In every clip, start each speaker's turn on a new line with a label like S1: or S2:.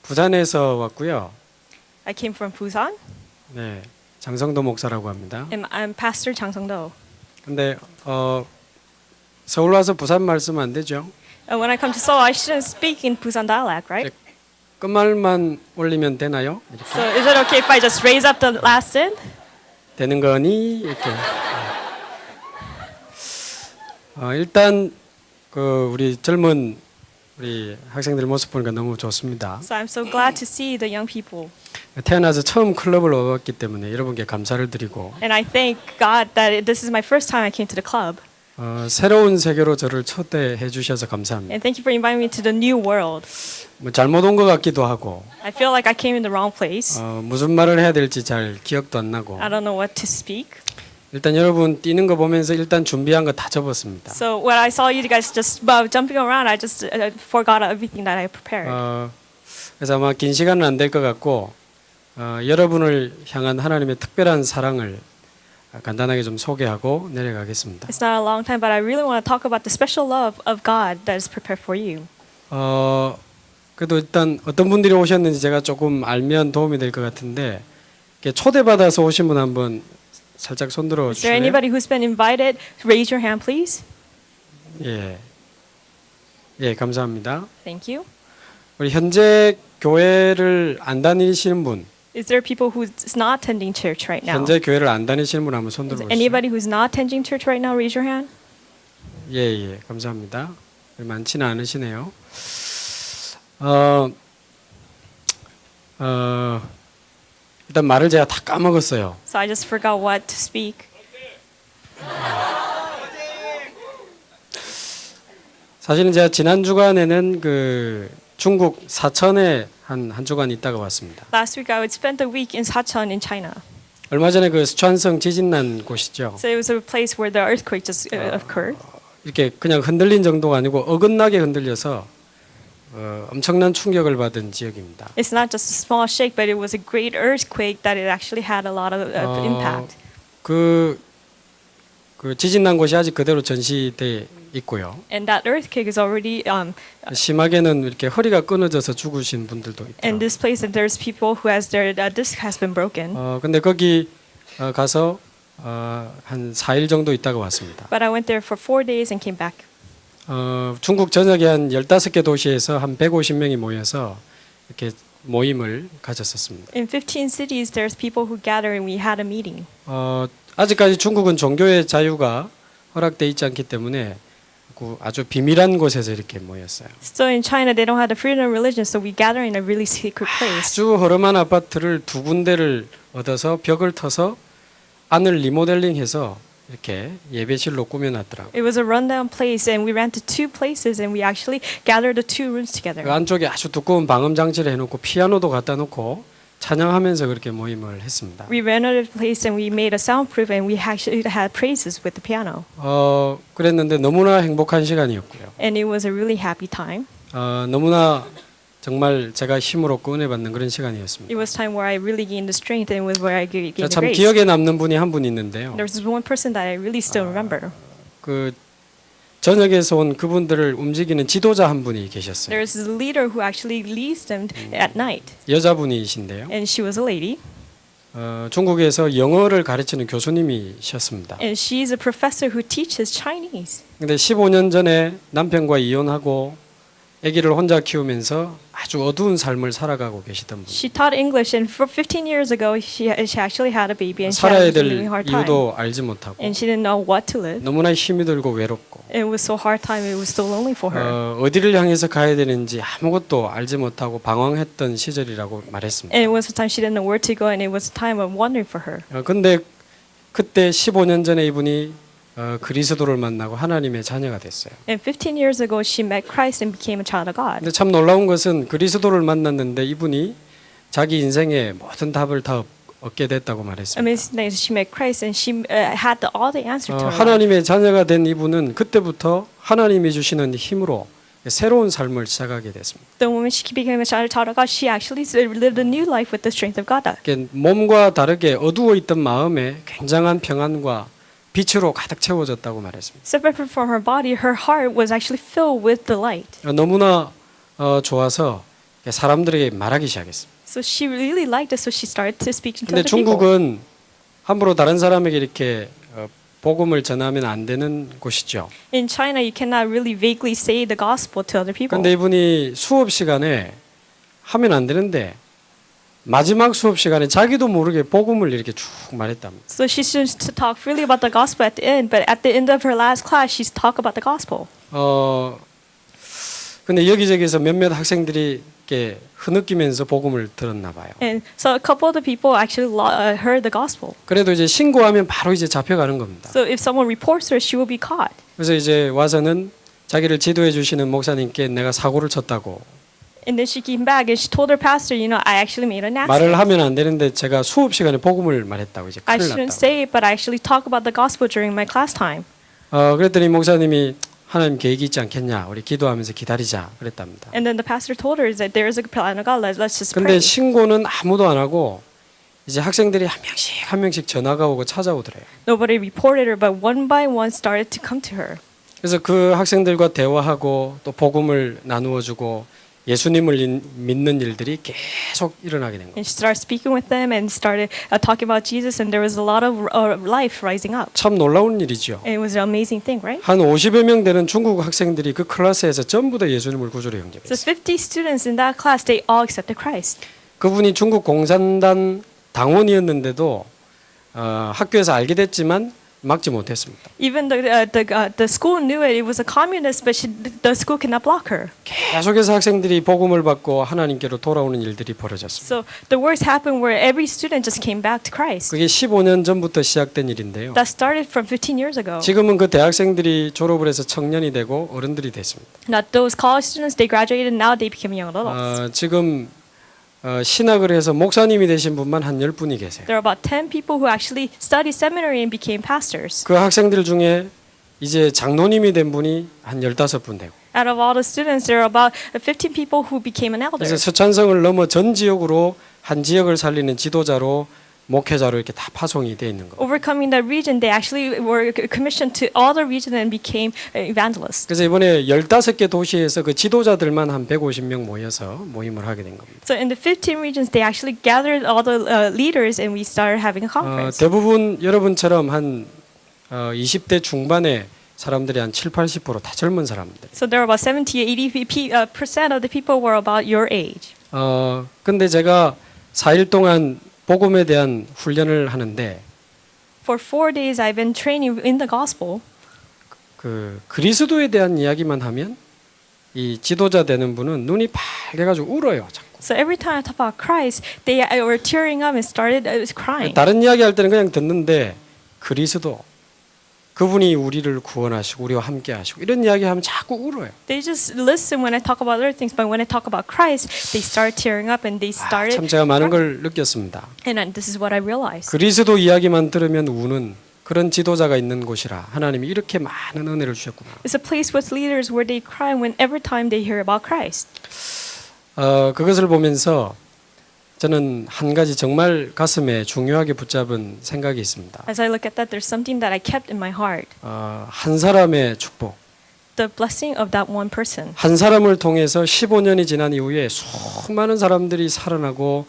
S1: 부산에서 왔고요.
S2: I came from Busan,
S1: 네, 장성도 목사라고 합니다.
S2: and I'm Pastor Chang Song-do.
S1: 근데 서울 와서 부산 말씀 안 되죠?
S2: When I come to Seoul, I shouldn't speak in Busan dialect, right?
S1: 끝말만 올리면 되나요? 이렇게
S2: So is it okay if I just raise up the last end?
S1: 되는 거니? 이렇게. 일단 그 우리 젊은 우리 학생들 모습 보니까 너무 좋습니다.
S2: So I'm so glad to see the young people.
S1: 태어나서 처음 클럽을 와봤기 때문에 여러분께 감사를 드리고
S2: And I thank God that this is my first time I came to the club.
S1: 새로운 세계로 저를 초대해 주셔서 감사합니다.
S2: And thank you for inviting me to the new world.
S1: 뭐 잘못 온 것 같기도 하고
S2: I feel like I came in the wrong place.
S1: 무슨 말을 해야 될지 잘 기억도 안 나고
S2: I don't know what to speak.
S1: 일단 여러분 뛰는 거 보면서 일단 준비한 거 다 접었습니다.
S2: So when I saw you guys just jumping around, I just forgot everything that I prepared.
S1: 그래서 아마 긴 시간은 안 될 것 같고 여러분을 향한 하나님의 특별한 사랑을 간단하게 좀 소개하고 내려가겠습니다.
S2: It's not a long time, but I really want to talk about the special love of God that is prepared for you.
S1: 그래도 일단 어떤 분들이 오셨는지 제가 조금 알면 도움이 될 것 같은데 초대받아서 오신 분 한번 살짝 손들어
S2: Is there
S1: 주실래요?
S2: anybody who's been invited? Raise your hand, please.
S1: 예, 감사합니다.
S2: Thank you.
S1: 우리 현재 교회를 안 다니시는 분,
S2: Is there people who's not attending church right now?
S1: 현재 교회를 안 다니시는 분 한번 손
S2: Is
S1: 들어
S2: there
S1: 보시죠.
S2: anybody who's not attending church right now? Raise your hand.
S1: 예, 감사합니다. 많지는 않으시네요. 일단 말을 제가 다 까먹었어요.
S2: So I just forgot what to speak.
S1: 사실은 제가 지난 주간에는 그 중국 사천에 한 주간 있다가 왔습니다.
S2: Last week I would spend a week in Sachon in China.
S1: 얼마 전에 그 수촨성 지진 난 곳이죠.
S2: So it was a place where the earthquake just occurred.
S1: 이렇게 그냥 흔들린 정도가 아니고 어긋나게 흔들려서 엄청난 충격을 받은 지역입니다.
S2: It's not just a small shake, but it was a great earthquake that it actually had a lot of impact.
S1: 그 지진 난 곳이 아직 그대로 전시돼 있고요.
S2: And that earthquake is already
S1: 심하게는 이렇게 허리가 끊어져서 죽으신 분들도
S2: in
S1: 있고.
S2: this place, and there's people who has their disc has been broken.
S1: 근데 거기 가서 한 4일 정도 있다가 왔습니다.
S2: But I went there for 4 days and came back.
S1: 중국 전역에 한 15개 도시에서 한 150명이 모여서 이렇게 모임을 가졌었습니다.
S2: In 15 cities, there's people who gather, and we had a meeting.
S1: 아직까지 중국은 종교의 자유가 허락돼 있지 않기 때문에 아주 비밀한 곳에서 이렇게 모였어요.
S2: So in China, they don't have the freedom of religion, so we gather in a really secret place.
S1: 아주 허름한 아파트를 2군데를 얻어서 벽을 터서 안을 리모델링해서 이렇게 예배실로 꾸며놨더라고요.
S2: It was a rundown place, and we rented 2 places, and we actually gathered the 2 rooms together.
S1: 그 안쪽에 아주 두꺼운 방음 장치를 해놓고 피아노도 갖다 놓고 찬양하면서 그렇게 모임을 했습니다.
S2: We renovated the place, and we made a soundproof, and we actually had praises with the piano.
S1: 그랬는데 너무나 행복한 시간이었고요.
S2: And it was a really happy time.
S1: 너무나 정말 제가 힘으로 은혜받는 그런
S2: It
S1: 시간이었습니다.
S2: was time where I really gained the strength, and it was where I gained the
S1: 참
S2: grace.
S1: 기억에 남는 분이 한 분 있는데요.
S2: There was one person that I really still remember.
S1: 그 전역에서 온 그분들을 움직이는 지도자 한 분이 계셨어요.
S2: There was a leader who actually leads them at night,
S1: 여자분이신데요.
S2: and she was a lady,
S1: 중국에서 영어를 가르치는 교수님이셨습니다.
S2: and she's a professor who teaches Chinese.
S1: 근데 15년 전에 남편과 이혼하고 아기를 혼자 키우면서 아주 어두운 삶을 살아가고 계시던 분.
S2: She taught English, and for 15 years ago, she actually had a baby, and she
S1: 살아야
S2: was
S1: 될
S2: living a hard time,
S1: 이유도 알지 못하고
S2: and she didn't know what to live.
S1: 너무나 힘이 들고 외롭고
S2: It was so hard time. It was so lonely for her.
S1: 어디를 향해서 가야 되는지 아무것도 알지 못하고 방황했던 시절이라고 말했습니다.
S2: And it was a time she didn't know where to go, and it was a time of wondering for her.
S1: 근데 그때 15년 전에 이분이 그리스도를 만나고 하나님의 자녀가 됐어요.
S2: And 15 years ago, she met Christ and became a child of God.
S1: 근데 참 놀라운 것은 그리스도를 만났는데 이분이 자기 인생의 모든 답을 다 얻게 됐다고 말했습니다.
S2: Amazing thing is she met Christ, and she had all the answers to her life.
S1: 하나님의 자녀가 된 이분은 그때부터 하나님이 주시는 힘으로 새로운 삶을 시작하게 됐습니다.
S2: The moment she became a child of God, she actually lived a new life with the strength of God.
S1: 몸과 다르게 어두워 있던 마음에 굉장한 평안과 빛으로 가득 채워졌다고 말했습니다.
S2: Separate from her body, her heart was actually filled with the light.
S1: 너무나 좋아서 사람들에게 말하기 시작했습니다.
S2: So she really liked it, so she started to speak to
S1: 근데
S2: other people.
S1: 중국은 함부로 다른 사람에게 이렇게 복음을 전하면 안 되는 곳이죠.
S2: In China, you cannot really vaguely say the gospel to other people.
S1: 그런데 이분이 수업 시간에 하면 안 되는데 마지막 수업 시간에 자기도 모르게 복음을 이렇게 쭉 말했답니다.
S2: So she should to talk freely about the gospel at the end, but at the end of her last class, she's talk about the gospel.
S1: 근데 여기저기서 몇몇 학생들이 이렇게 흐느끼면서 복음을 들었나 봐요.
S2: And so a couple of the people actually heard the gospel.
S1: 그래도 이제 신고하면 바로 이제 잡혀가는 겁니다.
S2: So if someone reports her, she will be caught.
S1: 그래서 이제 와서는 자기를 지도해 주시는 목사님께 내가 사고를 쳤다고
S2: And then she came back and she told her pastor, you know, I actually made an
S1: 말을
S2: accident.
S1: 하면 안 되는데 제가 수업 시간에 복음을 말했다고 이제
S2: I
S1: 큰일
S2: shouldn't
S1: 났다고.
S2: say it, but I actually talk about the gospel during my class time.
S1: 그랬더니 목사님이 하나님 계획이 있지 않겠냐? 우리 기도하면서 기다리자 그랬답니다.
S2: And then the pastor told her that there is a plan of God. Let's just
S1: 근데
S2: pray.
S1: 신고는 아무도 안 하고 이제 학생들이 한 명씩 전화가 오고 찾아오더래요.
S2: Nobody reported her, but one by one started to come to her.
S1: 그래서 그 학생들과 대화하고 또 복음을 나누어 주고 예수님을 믿는 일들이 계속 일어나게 된 거예요.
S2: And she started speaking with them and started talking about Jesus, and there was a lot of life rising up.
S1: 참 놀라운 일이죠.
S2: And it was an amazing thing, right?
S1: 한 50여 명 되는 중국 학생들이 그 클래스에서 전부 다 예수님을 구주로
S2: So
S1: 영접했어요.
S2: 50 students in that class, they all accepted Christ.
S1: 그분이 중국 공산당 당원이었는데도 학교에서 알게 됐지만 막지 못했습니다.
S2: Even the school knew it. It was a communist, but the school could not block her.
S1: 계속해서 학생들이 복음을 받고 하나님께로 돌아오는 일들이 벌어졌습니다.
S2: So the worst happened where every student just came back to Christ.
S1: 그게 15년 전부터 시작된 일인데요.
S2: That started from 15 years ago.
S1: 지금은 그 대학생들이 졸업을 해서 청년이 되고 어른들이 됐습니다.
S2: Now those college students, they graduated. Now they became young adults.
S1: 지금 신학을 해서 목사님이 되신 분만 한 10분이 계세요.
S2: There are about 10 people who actually studied seminary and became pastors.
S1: 그 학생들 중에 이제 장로님이 된 분이 한 15분 되고
S2: Out of all the students, there are about 15 people who became an elder.
S1: 그래서 서천성을 넘어 전 지역으로 한 지역을 살리는 지도자로 목회자로 이렇게 다 파송이 되어 있는 거예요.
S2: Overcoming that region, they actually were commissioned to all the region and became evangelists.
S1: 그래서 이번에 15개 도시에서 그 지도자들만 한 150명 모여서 모임을 하게 된 겁니다.
S2: So in the 15 regions, they actually gathered all the leaders and we started having a conference.
S1: 대부분 여러분처럼 한 20대 중반의 사람들이 한 7, 80%다 젊은 사람들.
S2: So there were about 70 to 80% of the people were about your age.
S1: 근데 제가 4일 동안 복음에 대한 훈련을 하는데
S2: For 4 days, I've been training in the gospel.
S1: 그 그리스도에 대한 이야기만 하면 이 지도자 되는 분은 눈이 빨개가지고 울어요. 자꾸.
S2: So every time I talk about Christ, they were tearing up and started crying.
S1: 다른 이야기 할 때는 그냥 듣는데 그리스도 그분이 우리를 구원하시고 우리와 함께 하시고 이런 이야기하면 자꾸 울어요.
S2: They just listen when I talk about other things, but when I talk about Christ, they start tearing up and they started.
S1: 참 제가 많은 걸 느꼈습니다.
S2: And this is what I realized.
S1: 그리스도 이야기만 들으면 우는 그런 지도자가 있는 곳이라 하나님이 이렇게 많은 은혜를 주셨구나.
S2: It's a place with leaders where they cry whenever time they hear about Christ.
S1: 그것을 보면서 저는 한 가지 정말 가슴에 중요하게 붙잡은 생각이 있습니다.
S2: As I look at that, there's something that I kept in my heart.
S1: 한 사람의 축복.
S2: The blessing of that one person.
S1: 한 사람을 통해서 15년이 지난 이후에 수많은 사람들이 살아나고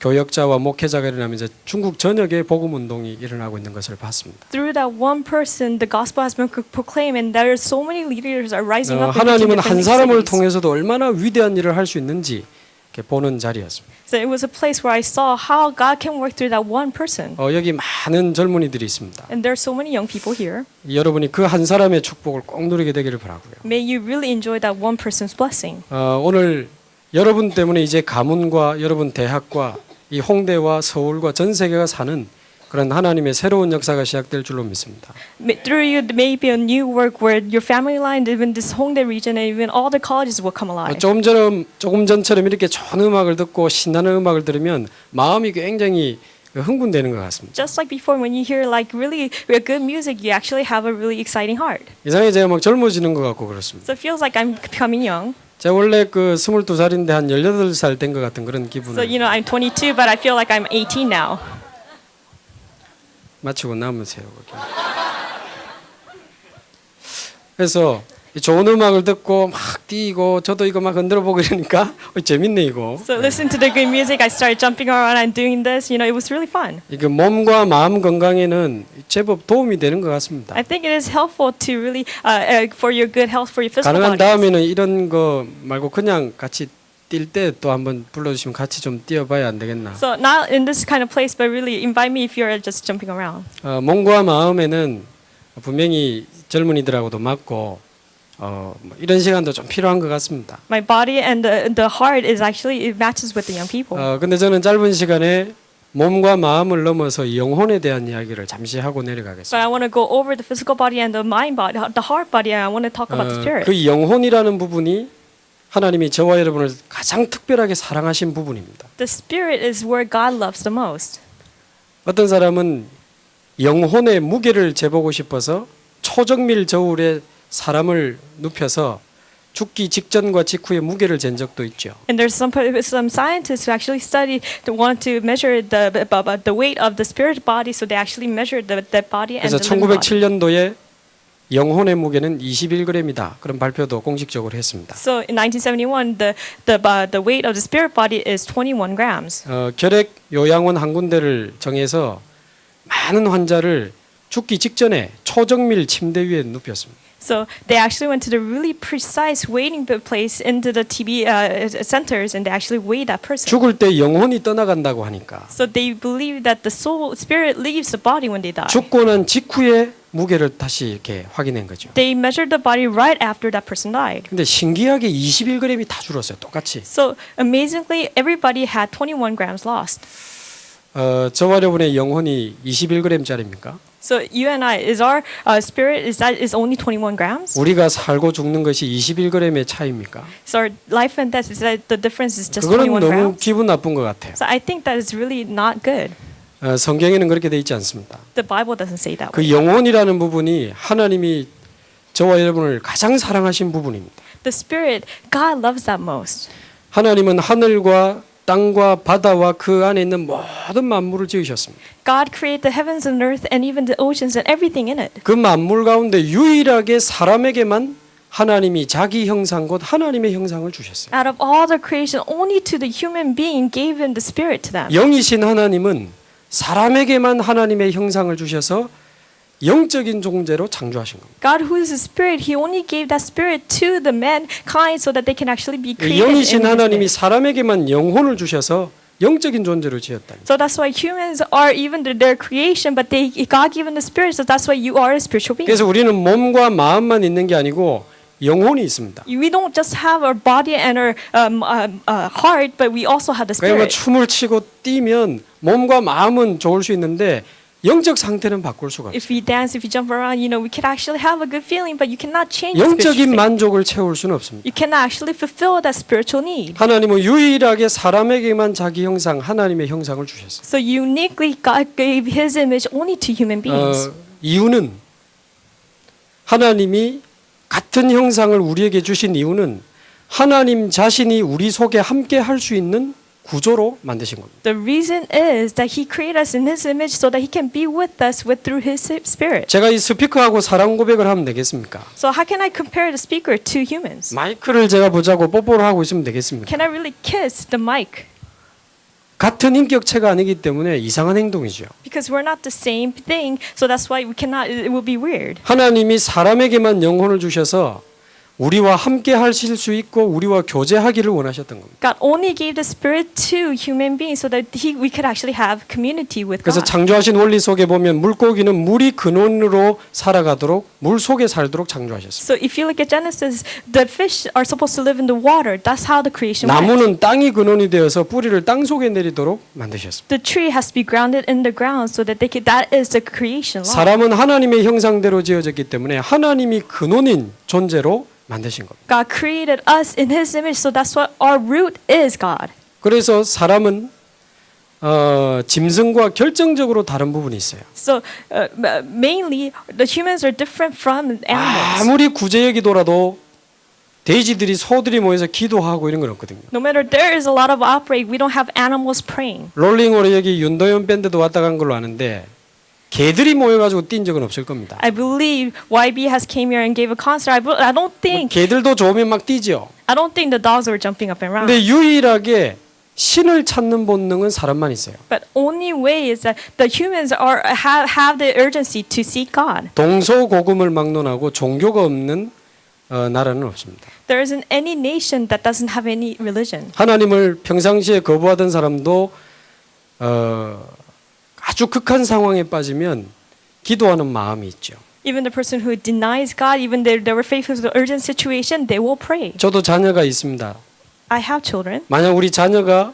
S1: 교역자와 목회자가 일어나면서 중국 전역에 복음 운동이 일어나고 있는 것을 봤습니다.
S2: Through that one person, the gospel has been proclaimed, and there are so many leaders are rising up. in
S1: 하나님은 한
S2: different
S1: 사람을
S2: cities.
S1: 통해서도 얼마나 위대한 일을 할 수 있는지 이렇게 보는 자리였습니다.
S2: So it was a place where I saw how God can work through that one person.
S1: 여기 많은 젊은이들이 있습니다.
S2: And there are so many young people here.
S1: 여러분이 그 한 사람의 축복을 꼭 누리게 되기를 바라고요.
S2: May you really enjoy that one person's blessing.
S1: 오늘 여러분 때문에 이제 가문과 여러분 대학과 이 홍대와 서울과 전 세계가 사는 그런 하나님의 새로운 역사가 시작될 줄로 믿습니다.
S2: Through you, there may be a new work where your family line, even this Hongdae region, and even all the colleges will come alive.
S1: 조금 전처럼 이렇게 좋은 음악을 듣고 신나는 음악을 들으면 마음이 굉장히 흥분되는 것 같습니다.
S2: Just like before, when you hear like really good music, you actually have a really exciting heart.
S1: 이상하게 제가 막 젊어지는 것 같고 그렇습니다.
S2: So it feels like I'm becoming young.
S1: 제가 원래 그 22살인데 한 18살 된 것 같은 그런 기분을
S2: So you know, I'm 22, but I feel like I'm 18 now.
S1: 마치고 남으세요. 거기. 그래서 좋은 음악을 듣고 막 뛰고 저도 이거 막 흔들어 보고 이러니까 재밌네 이거.
S2: So listen to the good music. I started jumping around and doing this. You know, it was really fun.
S1: 이게 몸과 마음 건강에는 제법 도움이 되는 것 같습니다.
S2: I think it is helpful to really for your good health, for your physical
S1: 가능한
S2: body.
S1: 다음에는 이런 거 말고 그냥 같이 뛸 때 또 한번 불러주시면 같이 좀 뛰어봐야 안 되겠나.
S2: So not in this kind of place, but really invite me if you're just jumping around.
S1: 몸과 마음에는 분명히 젊은이들하고도 맞고 뭐 이런 시간도 좀 필요한 것 같습니다.
S2: My body and the heart is actually it matches with the young people.
S1: 근데 저는 짧은 시간에 몸과 마음을 넘어서 영혼에 대한 이야기를 잠시 하고
S2: But I
S1: 내려가겠습니다.
S2: want to go over the physical body and the mind body, the heart body. And I want to talk about the spirit.
S1: 그 영혼이라는 부분이 하나님이 저와 여러분을 가장 특별하게 사랑하신 부분입니다.
S2: The spirit is where God loves the most.
S1: 어떤 사람은 영혼의 무게를 재보고 싶어서 초정밀 저울에 사람을 눕혀서 죽기 직전과 직후의 무게를 잰 적도 있죠.
S2: And there's some scientists who actually study to want to measure the weight of the spirit body, so they actually measured the body and
S1: 그래서
S2: the living body.
S1: 1907년도에 영혼의 무게는 21g이다. 그런 발표도 공식적으로 했습니다.
S2: So in 1971, the weight of the spirit body is 21 grams.
S1: 결핵 요양원 한 군데를 정해서 많은 환자를 죽기 직전에 초정밀 침대 위에 눕혔습니다.
S2: So they actually went to the really precise weighing place into the TB centers, and they actually weighed that person.
S1: 죽을 때 영혼이 떠나간다고 하니까
S2: So they believe that the spirit leaves the body when they die.
S1: 죽고 난 직후에 무게를 다시 이렇게 확인한 거죠.
S2: They measured the body right after that person died.
S1: 근데 신기하게 21g이 다 줄었어요. 똑같이.
S2: So amazingly, everybody had 21 grams lost.
S1: 저와 여러분의 영혼이 21g짜리입니까?
S2: So you and I, is our spirit is only 21 grams?
S1: 우리가 살고 죽는 것이 21g의 차이입니까?
S2: So our life and death, is that the difference is just
S1: 그거는
S2: 21
S1: 너무
S2: grams?
S1: 기분 나쁜 것 같아요.
S2: So I think that is really not good.
S1: 성경에는 그렇게 돼 있지 않습니다.
S2: The Bible doesn't say that way.
S1: 그 영혼이라는 부분이 하나님이 저와 여러분을 가장 사랑하신 부분입니다.
S2: The spirit, God loves that most.
S1: 하나님은 하늘과 땅과 바다와 그 안에 있는 모든 만물을 지으셨습니다.
S2: God created the heavens and earth and even the oceans and everything in it.
S1: 그 만물 가운데 유일하게 사람에게만 하나님이 자기 형상 곧 하나님의 형상을 주셨어요.
S2: Out of all the creation, only to the human being gave in the spirit to them.
S1: 영이신 하나님은 사람에게만 하나님의 형상을 주셔서 영적인 존재로 창조하신 겁니다.
S2: God, who is a spirit, He only gave that spirit to the mankind so that they can actually be created.
S1: 영이신
S2: in His
S1: 하나님이
S2: image.
S1: 사람에게만 영혼을 주셔서 영적인 존재로 지었다.
S2: So that's why humans are even their creation, but God given the spirit, so that's why you are a spiritual being.
S1: 그래서 우리는 몸과 마음만 있는 게 아니고 영혼이 있습니다.
S2: We don't just have our body and our heart, but we also have the
S1: 그러니까
S2: spirit.
S1: 춤을 치고 뛰면 몸과 마음은 좋을 수 있는데 영적 상태는 바꿀 수가 없어요.
S2: If we dance, if we jump around, we can actually have a good feeling, but you cannot change the spiritual
S1: 영적인
S2: state.
S1: 만족을 채울 수는 없습니다.
S2: You cannot actually fulfill that spiritual need.
S1: 하나님은 유일하게 사람에게만 자기 형상, 하나님의 형상을 주셨어요.
S2: So uniquely, God gave His image only to human beings.
S1: 이유는 하나님이 같은 형상을 우리에게 주신 이유는 하나님 자신이 우리 속에 함께 할 수 있는 구조로 만드신 겁니다.
S2: The reason is that He created us in His image so that He can be with us through His spirit.
S1: 제가 이 스피커하고 사랑 고백을 하면 되겠습니까?
S2: So how can I compare the speaker to humans?
S1: 마이크를 제가 보자고 뽀뽀를 하고 있으면 되겠습니까?
S2: Can I really kiss the mic?
S1: 같은 인격체가 아니기 때문에 이상한 행동이죠.
S2: Because we're not the same thing, so that's why we cannot. It will be weird.
S1: 하나님이 사람에게만 영혼을 주셔서 우리와 함께 하실 수 있고 우리와 교제하기를 원하셨던 겁니다.
S2: God only gave the Spirit to human beings so that we could actually have community with
S1: 그래서
S2: God.
S1: 창조하신 원리 속에 보면 물고기는 물이 근원으로 살아가도록 물 속에 살도록 창조하셨습니다.
S2: So if you look at Genesis, the fish are supposed to live in the water. That's how the creation works.
S1: 나무는 땅이 근원이 되어서 뿌리를 땅 속에 내리도록 만드셨습니다.
S2: The tree has to be grounded in the ground so that that is the creation law.
S1: 사람은 하나님의 형상대로 지어졌기 때문에 하나님이 근원인 존재로 만드신 겁니다.
S2: God created us in His image, so that's what our root is, God.
S1: 그래서 사람은 짐승과 결정적으로 다른 부분이 있어요.
S2: So mainly, the humans are different from animals.
S1: 아무리 구제역이더라도 돼지들이 소들이 모여서 기도하고 이런 건 없거든요.
S2: No matter there is a lot of outbreak, we don't have animals praying.
S1: 롤링홀에 여기 윤도현 밴드도 왔다 간 걸로 아는데 개들이 모여가지고 뛴 적은 없을 겁니다.
S2: I believe YB has came here and gave a concert. I don't think
S1: 개들도 좋으면 막 뛰죠.
S2: the dogs were jumping up and around.
S1: 근데 유일하게 신을 찾는 본능은 사람만 있어요.
S2: But only way is that the humans have the urgency to seek God.
S1: 동서고금을 막론하고 종교가 없는 나라는 없습니다.
S2: There isn't any nation that doesn't have any religion.
S1: 하나님을 평상시에 거부하던 사람도 아주 극한 상황에 빠지면 기도하는 마음이 있죠.
S2: Even the person who denies God, even they were faced with an urgent situation, they will pray.
S1: 저도 자녀가 있습니다.
S2: I have children.
S1: 만약 우리 자녀가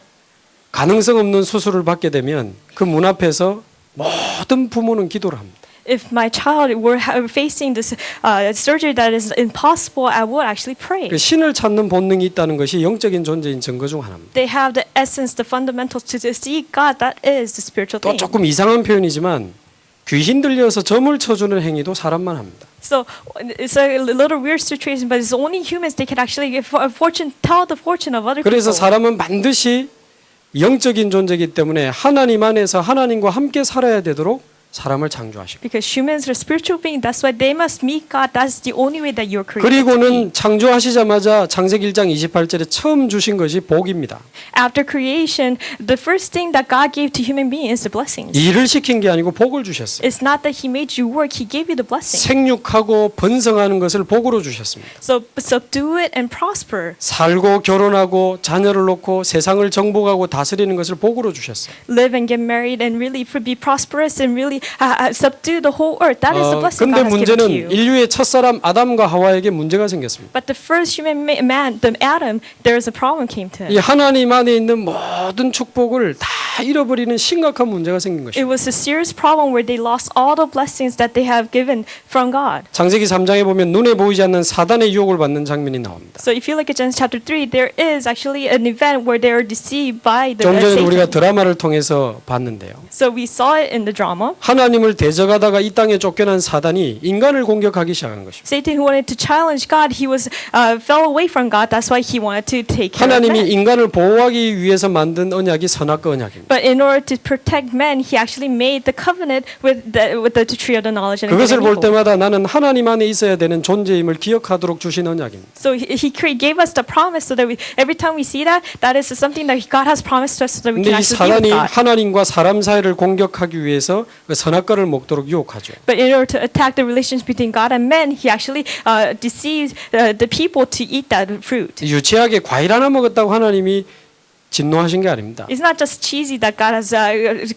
S1: 가능성 없는 수술을 받게 되면 그 문 앞에서 모든 부모는 기도를 합니다.
S2: If my child were facing this surgery that is impossible, I would actually pray.
S1: 그 신을 찾는 본능이 있다는 것이 영적인 존재인 증거 중 하나입니다.
S2: They have the essence, the fundamentals to seek God. That is the spiritual
S1: 또
S2: thing.
S1: 조금 이상한 표현이지만 귀신 들려서 점을 쳐주는 행위도 사람만 합니다.
S2: So it's a little weird situation, but it's only humans they can actually tell the fortune of other
S1: 그래서
S2: people.
S1: 사람은 반드시 영적인 존재이기 때문에 하나님 안에서 하나님과 함께 살아야 되도록 사람을 창조하시고
S2: Because humans are spiritual beings, that's why they must meet God. That's the only way that you're created.
S1: 그리고는 창조하시자마자 창세기 1장 28절에 처음 주신 것이 복입니다.
S2: After creation, the first thing that God gave to human beings is the blessings.
S1: 일을 시킨 게 아니고 복을 주셨어요.
S2: It's not that He made you work; He gave you the blessing.
S1: 생육하고 번성하는 것을 복으로 주셨습니다.
S2: So subdue it and prosper.
S1: 살고 결혼하고 자녀를 놓고 세상을 정복하고 다스리는 것을 복으로 주셨어요.
S2: Live and get married and really be prosperous and really subdue the whole earth. That is the blessing
S1: 근데
S2: God has given to
S1: 문제는
S2: you.
S1: 인류의 첫사람 아담과 하와에게 문제가 생겼습니다.
S2: But the first human man, the Adam, there is a problem came to
S1: 이
S2: him.
S1: 하나님 안에 있는 모든 축복을 다 잃어버리는 심각한 문제가 생긴
S2: It
S1: 것입니다.
S2: was a serious problem where they lost all the blessings that they have given from God.
S1: 창세기 3장에 보면 눈에 보이지 않는 사단의 유혹을 받는 장면이 나옵니다.
S2: So if you look at Genesis chapter 3, there is actually an event where they are deceived by the
S1: 좀 전에 우리가
S2: Satan.
S1: 드라마를 통해서 봤는데요.
S2: So we saw it in the drama.
S1: 하나님을 대적하다가 이 땅에 쫓겨난 사단이 인간을 공격하기 시작한 것입니다.
S2: Satan, who wanted to challenge God, he was fell away from God. That's why he wanted to take care of
S1: 하나님이
S2: man.
S1: 인간을 보호하기 위해서 만든 언약이 선악과 언약입니다.
S2: But in order to protect men, he actually made the covenant with the tree of the knowledge and good
S1: 그것을
S2: and
S1: 볼
S2: evil.
S1: 때마다 나는 하나님 안에 있어야 되는 존재임을 기억하도록 주신 언약입니다.
S2: So he gave us the promise so that every time we see that, that is something that God has promised us so that we
S1: 근데
S2: can
S1: 이
S2: actually be with
S1: 사단이
S2: God.
S1: 하나님과 사람 사이를 공격하기 위해서 그 선악과를 먹도록 유혹하죠.
S2: But in order to attack the relations between God and men, he actually deceives the people to eat that fruit.
S1: 유치하게 과일 하나 먹었다고 하나님이 진노하신 게 아닙니다.
S2: It's not just cheesy that God has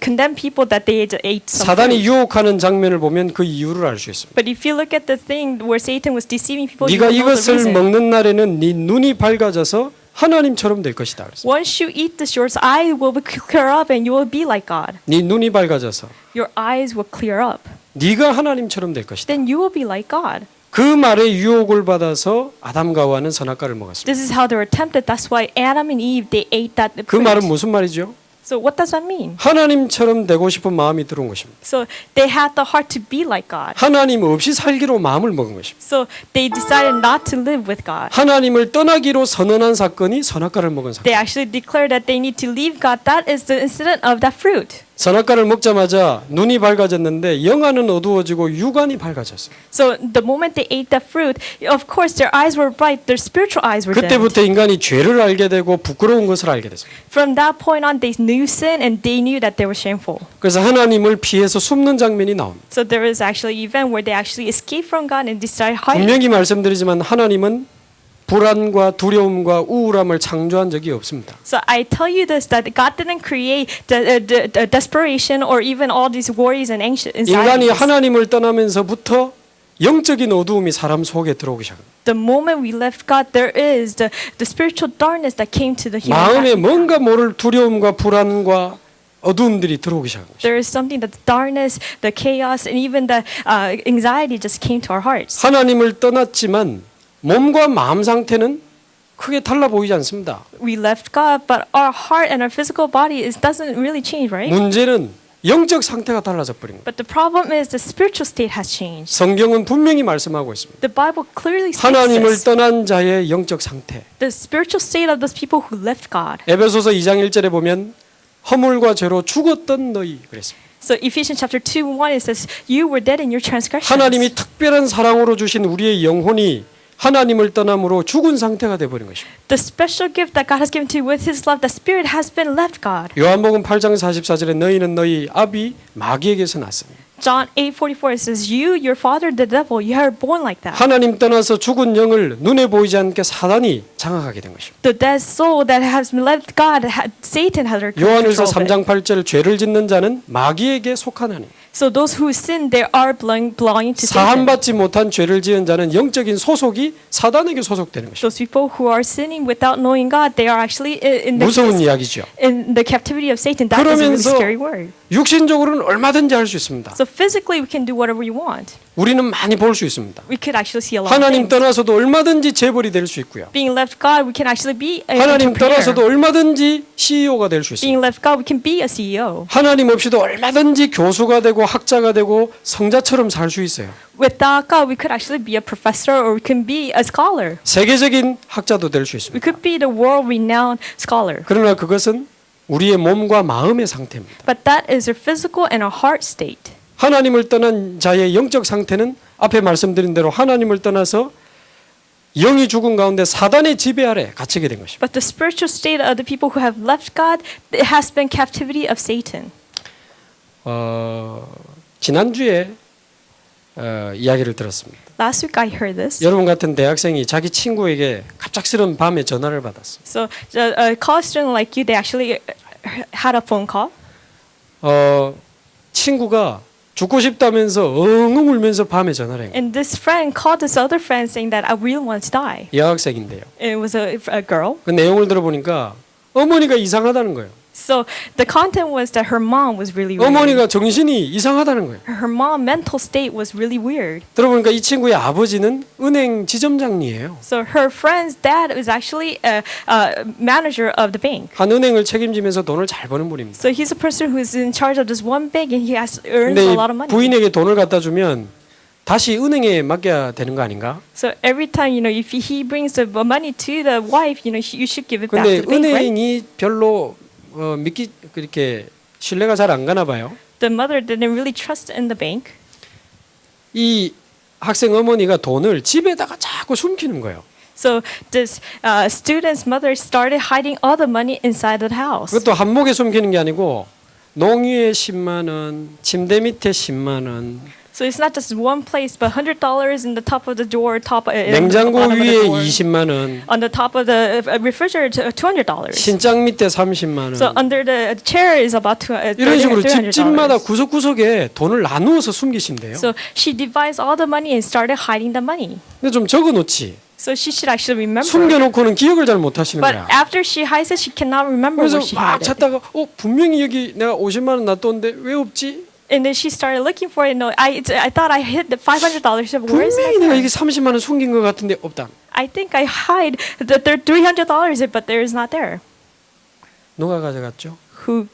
S2: condemned people that they ate some
S1: 사단이
S2: fruit.
S1: 유혹하는 장면을 보면 그 이유를 알 수 있습니다.
S2: But if you look at the thing where Satan was deceiving people, you
S1: 네가
S2: will know the
S1: 이것을
S2: reason.
S1: 먹는 날에는 네 눈이 밝아져서 하나님처럼 될 것이다. 그랬습니다.
S2: Once you eat this, your eyes will clear up and you will be like God.
S1: 네 눈이 밝아져서
S2: Your eyes will clear up.
S1: 네가 하나님처럼 될 것이다.
S2: Then you will be like God.
S1: 그 말에 유혹을 받아서 아담과 하와는 선악과를 먹었습니다.
S2: This is how they were tempted. That's why Adam and Eve, they ate that
S1: 그
S2: fruit.
S1: 말은 무슨 말이죠?
S2: So what does that mean?
S1: 하나님처럼 되고 싶은 마음이 들어온 것입니다.
S2: So they had the heart to be like God.
S1: 하나님 없이 살기로 마음을 먹은 것입니다.
S2: So they decided not to live with God.
S1: 하나님을 떠나기로 선언한 사건이 선악과를 먹은 사건.
S2: They actually declared that they need to leave God. That is the incident of that fruit.
S1: 선악과를 먹자마자 눈이 밝아졌는데 영안은 어두워지고 육안이 밝아졌어요.
S2: So the moment they ate that fruit, of course their eyes were bright, their spiritual eyes were dimmed.
S1: 그때부터 인간이 죄를 알게 되고 부끄러운 것을 알게 됐습니다.
S2: From that point on, they knew sin and they knew that they were shameful.
S1: 그래서 하나님을 피해서 숨는 장면이 나옵니다.
S2: So there is actually an event where they actually escaped from God and decided hide.
S1: 분명히 말씀드리지만 하나님은 불안과 두려움과 우울함을 창조한 적이 없습니다.
S2: So I tell you this that God didn't create the desperation or even all these worries and
S1: 인간이
S2: anxieties.
S1: 하나님을 떠나면서부터 영적인 어두움이 사람 속에 들어오기 시작합니다.
S2: The moment we left God, there is the spiritual darkness that came to the human.
S1: 마음에 뭔가 모를 두려움과 불안과 어두움들이 들어오기 시작합니다.
S2: There is something that the darkness, the chaos, and even the anxiety just came to our hearts.
S1: 하나님을 떠났지만 몸과 마음 상태는 크게 달라 보이지 않습니다.
S2: We left God, but our heart and our physical body doesn't really change, right?
S1: 문제는 영적 상태가 달라져 버린 거예요.
S2: But the problem is the spiritual state has changed.
S1: 성경은 분명히 말씀하고 있습니다.
S2: The Bible clearly states
S1: 하나님을
S2: this.
S1: 떠난 자의 영적 상태.
S2: The spiritual state of those people who left God.
S1: 에베소서 2장 1절에 보면 허물과 죄로 죽었던 너희 그랬습니다.
S2: So Ephesians chapter 2:1 it says, "You were dead in your transgressions."
S1: 하나님이 특별한 사랑으로 주신 우리의 영혼이 하나님을 떠남으로 죽은 상태가 되어버린 것입니다.
S2: The special gift that God has given to you with His love, the Spirit has been left God.
S1: 요한복음 8장 44절에 너희는 너희 아비 마귀에게서 났습니다.
S2: John 8:44 it says, "You, your father, the devil, you are born like that."
S1: 하나님 떠나서 죽은 영을 눈에 보이지 않게 사단이 장악하게 된 것입니다.
S2: The dead soul that has left God, Satan has
S1: 요한일서
S2: control of it.
S1: 3장 8절 죄를 짓는 자는 마귀에게 속하나니
S2: So those who sin, they are belonging to Satan.
S1: 사함받지 못한 죄를 지은 자는 영적인 소속이 사단에게 소속되는 것입니다.
S2: Those people who are sinning without knowing God, they are actually
S1: 무서운 이야기죠.
S2: in the captivity of Satan. That is a really
S1: 그러면서
S2: scary word.
S1: 육신적으로는 얼마든지 할 수 있습니다.
S2: So physically, we can do whatever we want.
S1: 우리는 많이 볼 수 있습니다.
S2: We could actually see a lot of
S1: 하나님
S2: things.
S1: 떠나서도 얼마든지 재벌이 될 수 있고요.
S2: Being left God, we can actually be an
S1: 하나님 떠나서도
S2: entrepreneur.
S1: 얼마든지 CEO가 될 수 있습니다.
S2: Being left God, we can be a CEO.
S1: 하나님 없이도 얼마든지 교수가 되고 학자가 되고 성자처럼 살 수 있어요.
S2: Without God, we could actually be a professor or we can be a scholar.
S1: 세계적인 학자도 될 수
S2: We
S1: 있습니다.
S2: could be the world-renowned scholar.
S1: 그러나 그것은 우리의 몸과 마음의 상태입니다.
S2: But that is our physical and our heart state.
S1: 하나님을 떠난 자의 영적 상태는 앞에 말씀드린 대로 하나님을 떠나서 영이 죽은 가운데 사단의 지배 아래 갇히게 된 것입니다.
S2: But the spiritual state of the people who have left God, it has been captivity of Satan.
S1: 지난주에 이야기를 들었습니다.
S2: Last week I heard this.
S1: 여러분 같은 대학생이 자기 친구에게 갑작스런 밤에 전화를 받았어요.
S2: So a college student like you, they actually had a phone call.
S1: 친구가 죽고 싶다면서 엉엉 울면서 밤에 전화를 해요.
S2: And this friend called this other friend saying that I really want to die.
S1: 여학생인데요.
S2: It was a girl.
S1: 그 내용을 들어보니까 어머니가 이상하다는 거예요.
S2: So the content was that her mom was really weird.
S1: 어머니가 정신이 이상하다는 거예요.
S2: Her mom mental state was really weird.
S1: 들어보니까 이 친구의 아버지는 은행 지점장이에요.
S2: So her friend's dad is actually a manager of the bank.
S1: 한 은행을 책임지면서 돈을 잘 버는 분입니다.
S2: So he's a person who is in charge of this one bank and he has earned
S1: 근데
S2: a
S1: 이
S2: lot of money.
S1: 부인에게 돈을 갖다 주면 다시 은행에 맡겨야 되는 거 아닌가?
S2: So every time, if he brings the money to the wife, you should give it back
S1: 근데
S2: to the bank, right?
S1: 은행이 별로 믿기 그렇게 신뢰가 잘 안 가나 봐요.
S2: The mother didn't really trust in the bank.
S1: 이 학생 어머니가 돈을 집에다가 자꾸 숨기는 거예요.
S2: So this student's mother started hiding all the money inside the house.
S1: 그것도 한목에 숨기는 게 아니고 농위에 10만 원, 침대 밑에 10만 원,
S2: So it's not just one place, but $100 in the top of the door,
S1: 냉장고
S2: bottom of the
S1: 위에
S2: door.
S1: 20만 원,
S2: On the top of the refrigerator, $200.
S1: 신장 밑에 30만
S2: So
S1: 원.
S2: under the chair is about
S1: 이런 식으로 집집마다
S2: $300.
S1: 구석구석에 돈을 나누어서 숨기신대요.
S2: So she divides all the money and started hiding the money.
S1: 근데 좀 적어놓지.
S2: So she should actually remember.
S1: 숨겨놓고는 기억을 잘 못하시는
S2: But
S1: 거야.
S2: after she hides it, she cannot remember
S1: 그래서
S2: where she
S1: 막
S2: hid it.
S1: 찾다가 분명히 여기 내가 50만 원 놔뒀는데 왜 없지?
S2: And then she started looking for it. No, I thought I hid the $500. Where is
S1: 분명히 내가
S2: it?
S1: 이게 30만 원 숨긴 것 같은데 없다.
S2: I think I hide the $300, but there is not there.
S1: 누가 가져갔죠?
S2: Who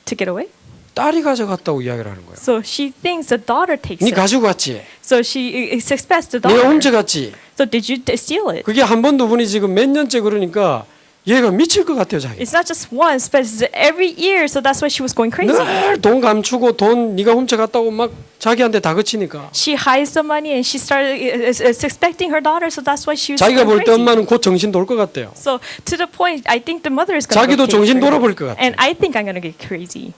S2: took it away?
S1: 딸이 가져갔다고 이야기를 하는 거예요.
S2: So she thinks the daughter takes
S1: 네
S2: it.
S1: 가지고 갔지.
S2: So she suspects the
S1: 네가
S2: daughter.
S1: 훔쳐갔지.
S2: So did you steal it?
S1: 그게 한 번 두 번이 지금 몇 년째 그러니까 얘가 미칠 것 같아요, 자기.
S2: It's not just once, but it's every year. So that's why she was going crazy.
S1: 늘 돈 감추고 돈 네가 훔쳐갔다고 막 자기한테 다그치니까
S2: She hides the money and she started suspecting her daughter. So that's why she was
S1: 자기가
S2: going
S1: 볼 때
S2: crazy.
S1: 엄마는 곧 정신 돌 것 같대요.
S2: So to the point, I think the mother is going
S1: 자기도
S2: to
S1: 정신 돌아버릴 것 같아요.
S2: And I think I'm going to get crazy.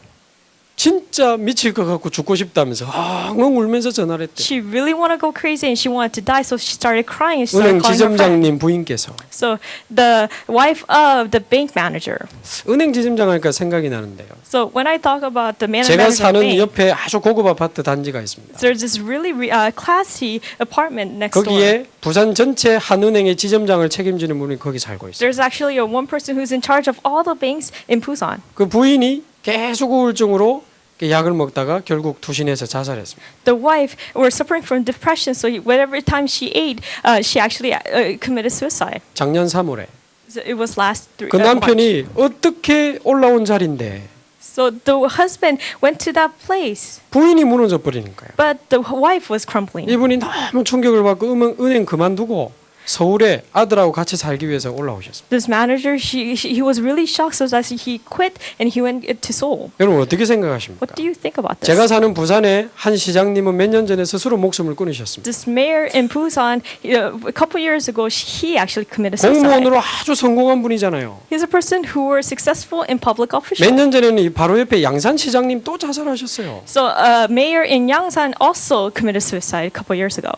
S1: 진짜 미칠 것 같고 죽고 싶다면서 엉엉 울면서 전화를 했대.
S2: She really wanted to go crazy and she wanted to die. So she started crying and she
S1: 은행
S2: started calling her friend.
S1: 지점장님 부인께서
S2: So the wife of the bank manager.
S1: 은행 지점장 하니까 생각이 나는데요.
S2: So when I talk about the
S1: 제가
S2: manager of the
S1: 사는
S2: bank,
S1: 옆에 아주 고급 아파트 단지가 있습니다.
S2: there's this really classy apartment next door.
S1: 거기에 부산 전체 한은행의 지점장을 책임지는 분이 거기 살고 있어요.
S2: There's actually one person who's in charge of all the banks in Busan.
S1: 그 부인이 계속 우울증으로 약을 먹다가 결국 투신해서 자살했습니다.
S2: The wife was suffering from depression, so whatever time she ate, she actually committed suicide.
S1: 작년 3월에
S2: So it was last
S1: 그
S2: March.
S1: 남편이 어떻게 올라온 자리인데
S2: So the husband went to that place,
S1: 부인이 무너져 버리는 거예요.
S2: but the wife was crumbling.
S1: 이분이 너무 충격을 받고 은행 그만두고 서울에 아들하고 같이 살기 위해서 올라오셨습니다.
S2: This manager, he was really shocked, so that he quit and he went to Seoul.
S1: 여러분 어떻게 생각하십니까?
S2: What do you think about this?
S1: 제가 사는 부산에 한 시장님은 몇 년 전에 스스로 목숨을 끊으셨습니다.
S2: This mayor in Busan, a couple years ago, he actually committed suicide.
S1: 공무원으로 아주 성공한 분이잖아요.
S2: He's a person who were successful in public official.
S1: 몇 년 전에는 이 바로 옆에 양산 시장님 또 자살하셨어요.
S2: So, mayor in Yangsan also committed suicide a couple years ago.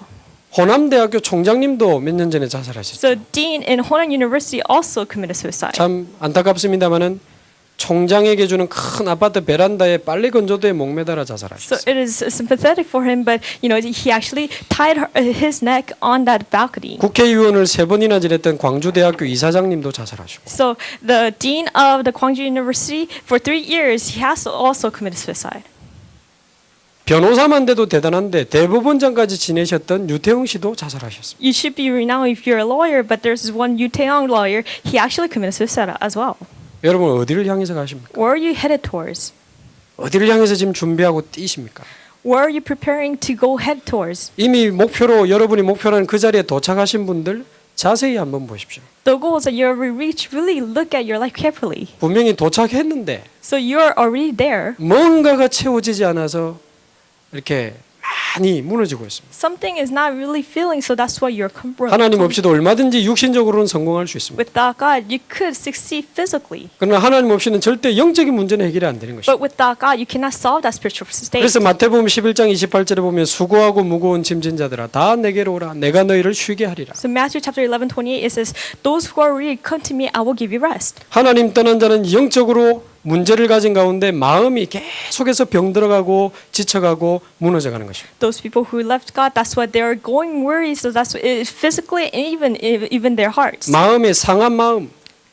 S1: 호남대학교 총장님도 몇 년 전에 자살하셨어요.
S2: So, dean in Honan University also committed suicide.
S1: 참 안타깝습니다만은 총장에게 주는 큰 아파트 베란다에 빨래 건조대에 목매달아
S2: So
S1: 자살하셨어요.
S2: it is sympathetic for him, but he actually tied his neck on that balcony.
S1: 국회의원을 3번이나 지냈던 광주대학교 이사장님도 자살하시고
S2: So the dean of the Gwangju University for 3 years, he has also committed suicide.
S1: 변호사만 돼도 대단한데 대법원장까지 지내셨던 유태용 씨도 자살하셨습니다.
S2: You should be renowned if you're a lawyer, but there's one Yoo Tae-young lawyer, he actually committed suicide as well.
S1: 여러분 어디를 향해서 가십니까?
S2: Where are you headed towards?
S1: 어디를 향해서 지금 준비하고 뛰십니까?
S2: Where are you preparing to go head towards?
S1: 이미 목표로 여러분이 목표라는 그 자리에 도착하신 분들 자세히 한번 보십시오.
S2: The goals that you already reached, really look at your life carefully.
S1: 분명히 도착했는데
S2: So you're already there.
S1: 뭔가가 채워지지 않아서 이렇게 많이 무너지고 있습니다.
S2: Something is not really feeling, so that's why you're
S1: 하나님 없이도 얼마든지 육신적으로는 성공할 수 있습니다.
S2: Without God, you could succeed physically.
S1: 그러나 하나님 없이는 절대 영적인 문제는 해결이 안 되는 것입니다.
S2: But without God, you cannot solve that spiritual state.
S1: 그래서 마태복음 11장 28절에 보면 수고하고 무거운 짐진 자들아 다 내게로 오라 내가 너희를 쉬게 하리라.
S2: So Matthew chapter 11:28 it says, "Those who are weary, come to me, I will give you rest."
S1: 하나님 떠난 자는 영적으로 문제를 가진 가운데 마음이 계속해서 병들어가고 지쳐가고 무너져가는 것입니다.
S2: Those people who left God, that's why they are going weary. So that's physically and even their hearts.
S1: 마음의 상한 마음,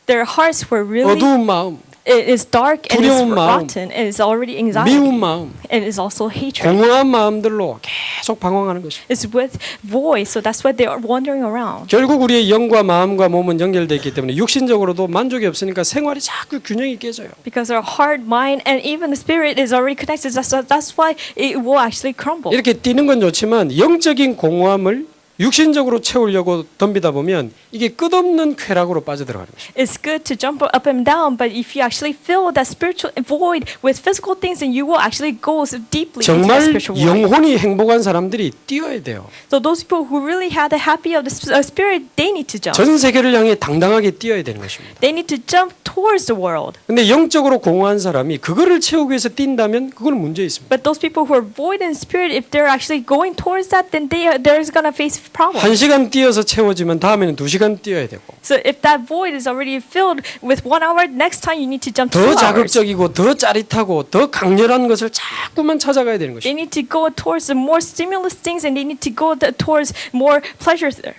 S2: Their hearts were really.
S1: 어두운 마음,
S2: It is dark and it's
S1: 두려운 마음,
S2: rotten and it's already anxiety.
S1: 미운 마음,
S2: And it's also hatred.
S1: 공허한 마음들로 계속 방황하는 것입니다.
S2: It's with void, so that's why they are wandering around.
S1: 결국 우리의 영과 마음과 몸은 연결되어 있기 때문에 육신적으로도 만족이 없으니까 생활이 자꾸 균형이 깨져요.
S2: Because our heart, mind, and even the spirit is already connected. That's why it will actually crumble.
S1: 이렇게 뛰는 건 좋지만 영적인 공허함을 육신적으로 채우려고 덤비다 보면 이게 끝없는 쾌락으로 빠져들어가는 것입니다.
S2: It's good to jump up and down, but if you actually fill that spiritual void with physical things, then you will actually go so deeply into that
S1: 정말
S2: spiritual void.
S1: 영혼이 행복한 사람들이 뛰어야 돼요.
S2: So those people who really had the happy of the spirit, they need to jump.
S1: 전 세계를 향해 당당하게 뛰어야 되는 것입니다.
S2: They need to jump towards the world.
S1: 근데 영적으로 공허한 사람이 그거를 채우기 위해서 뛴다면 그건 문제 있습니다.
S2: But those people who are void in spirit, if they're actually going towards that, then there's gonna face problems.
S1: 1시간 뛰어서 채워지면 다음에는 2시간 뛰어야 되고
S2: So if that void is already filled with 1 hour, next time you need to jump 2
S1: 더
S2: hours.
S1: 자극적이고 더 짜릿하고 더 강렬한 것을 자꾸만 찾아가야 되는
S2: They
S1: 것입니다.
S2: need to go towards the more stimulus things, and they need to go towards more pleasure there.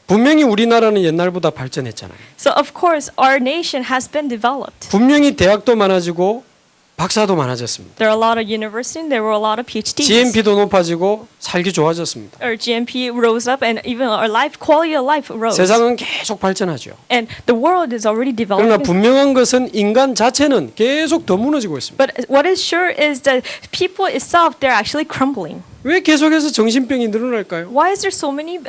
S1: 분명히 우리나라는 옛날보다 발전했잖아요.
S2: So of course, our nation has been developed.
S1: 분명히 대학도 많아지고 박사도 많아졌습니다.
S2: There are a lot of universities, there were a lot of PhDs.
S1: GNP도 높아지고 살기 좋아졌습니다.
S2: Our GNP rose up, and even our life quality of life rose.
S1: 세상은 계속 발전하죠.
S2: And the world is already
S1: 그러나
S2: developing.
S1: 분명한 것은 인간 자체는 계속 더 무너지고 있습니다.
S2: But what is sure is that people itself, they're actually crumbling.
S1: 왜 계속해서 정신병이 늘어날까요?
S2: Why is there so many